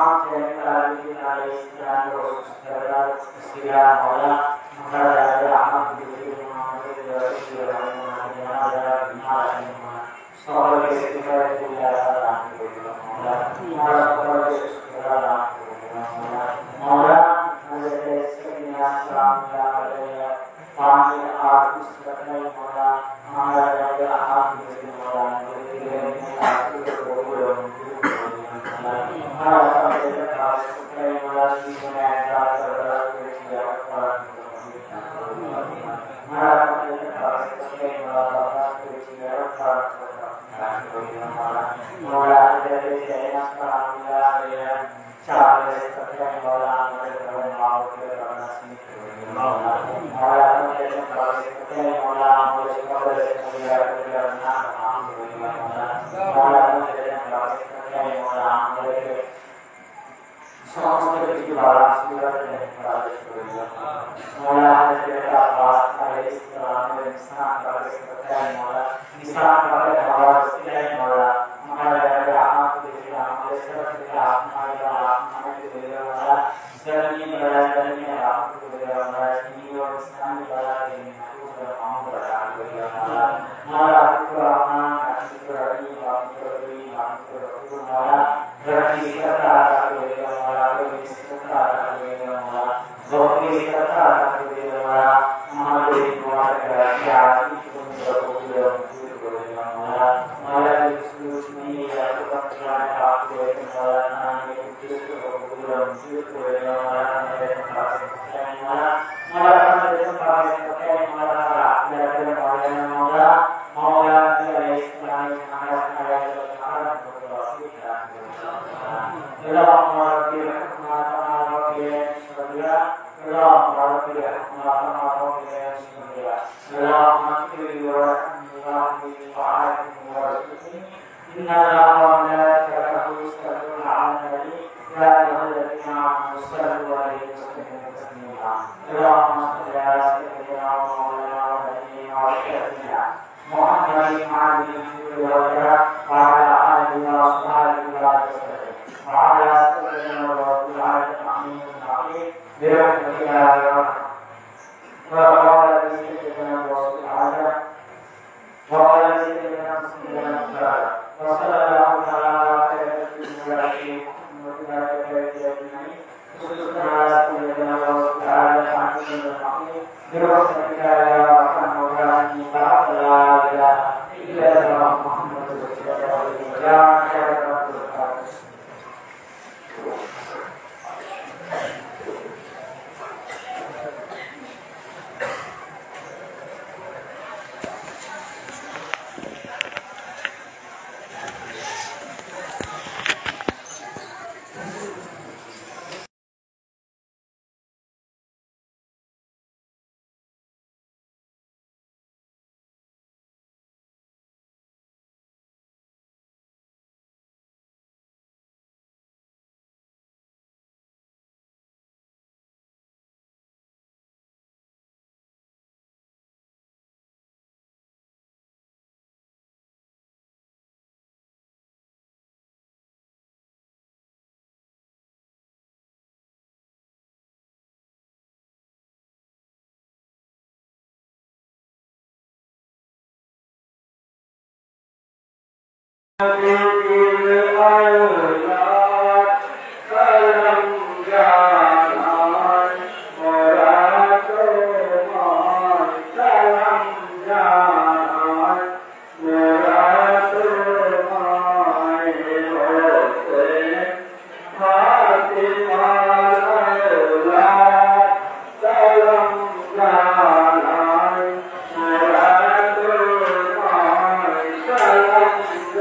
Hare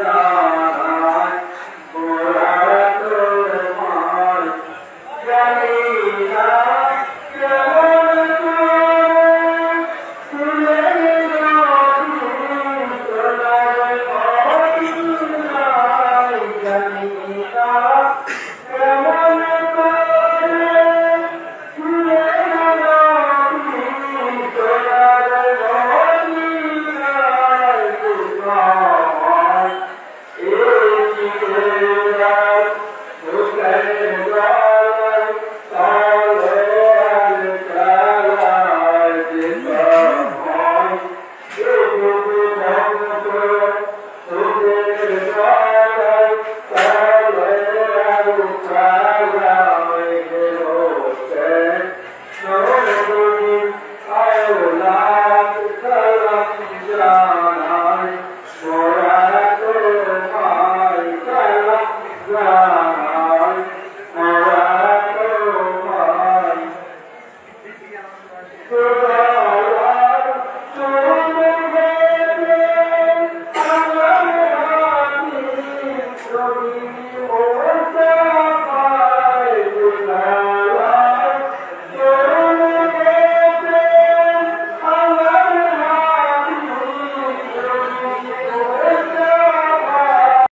Salam Oh,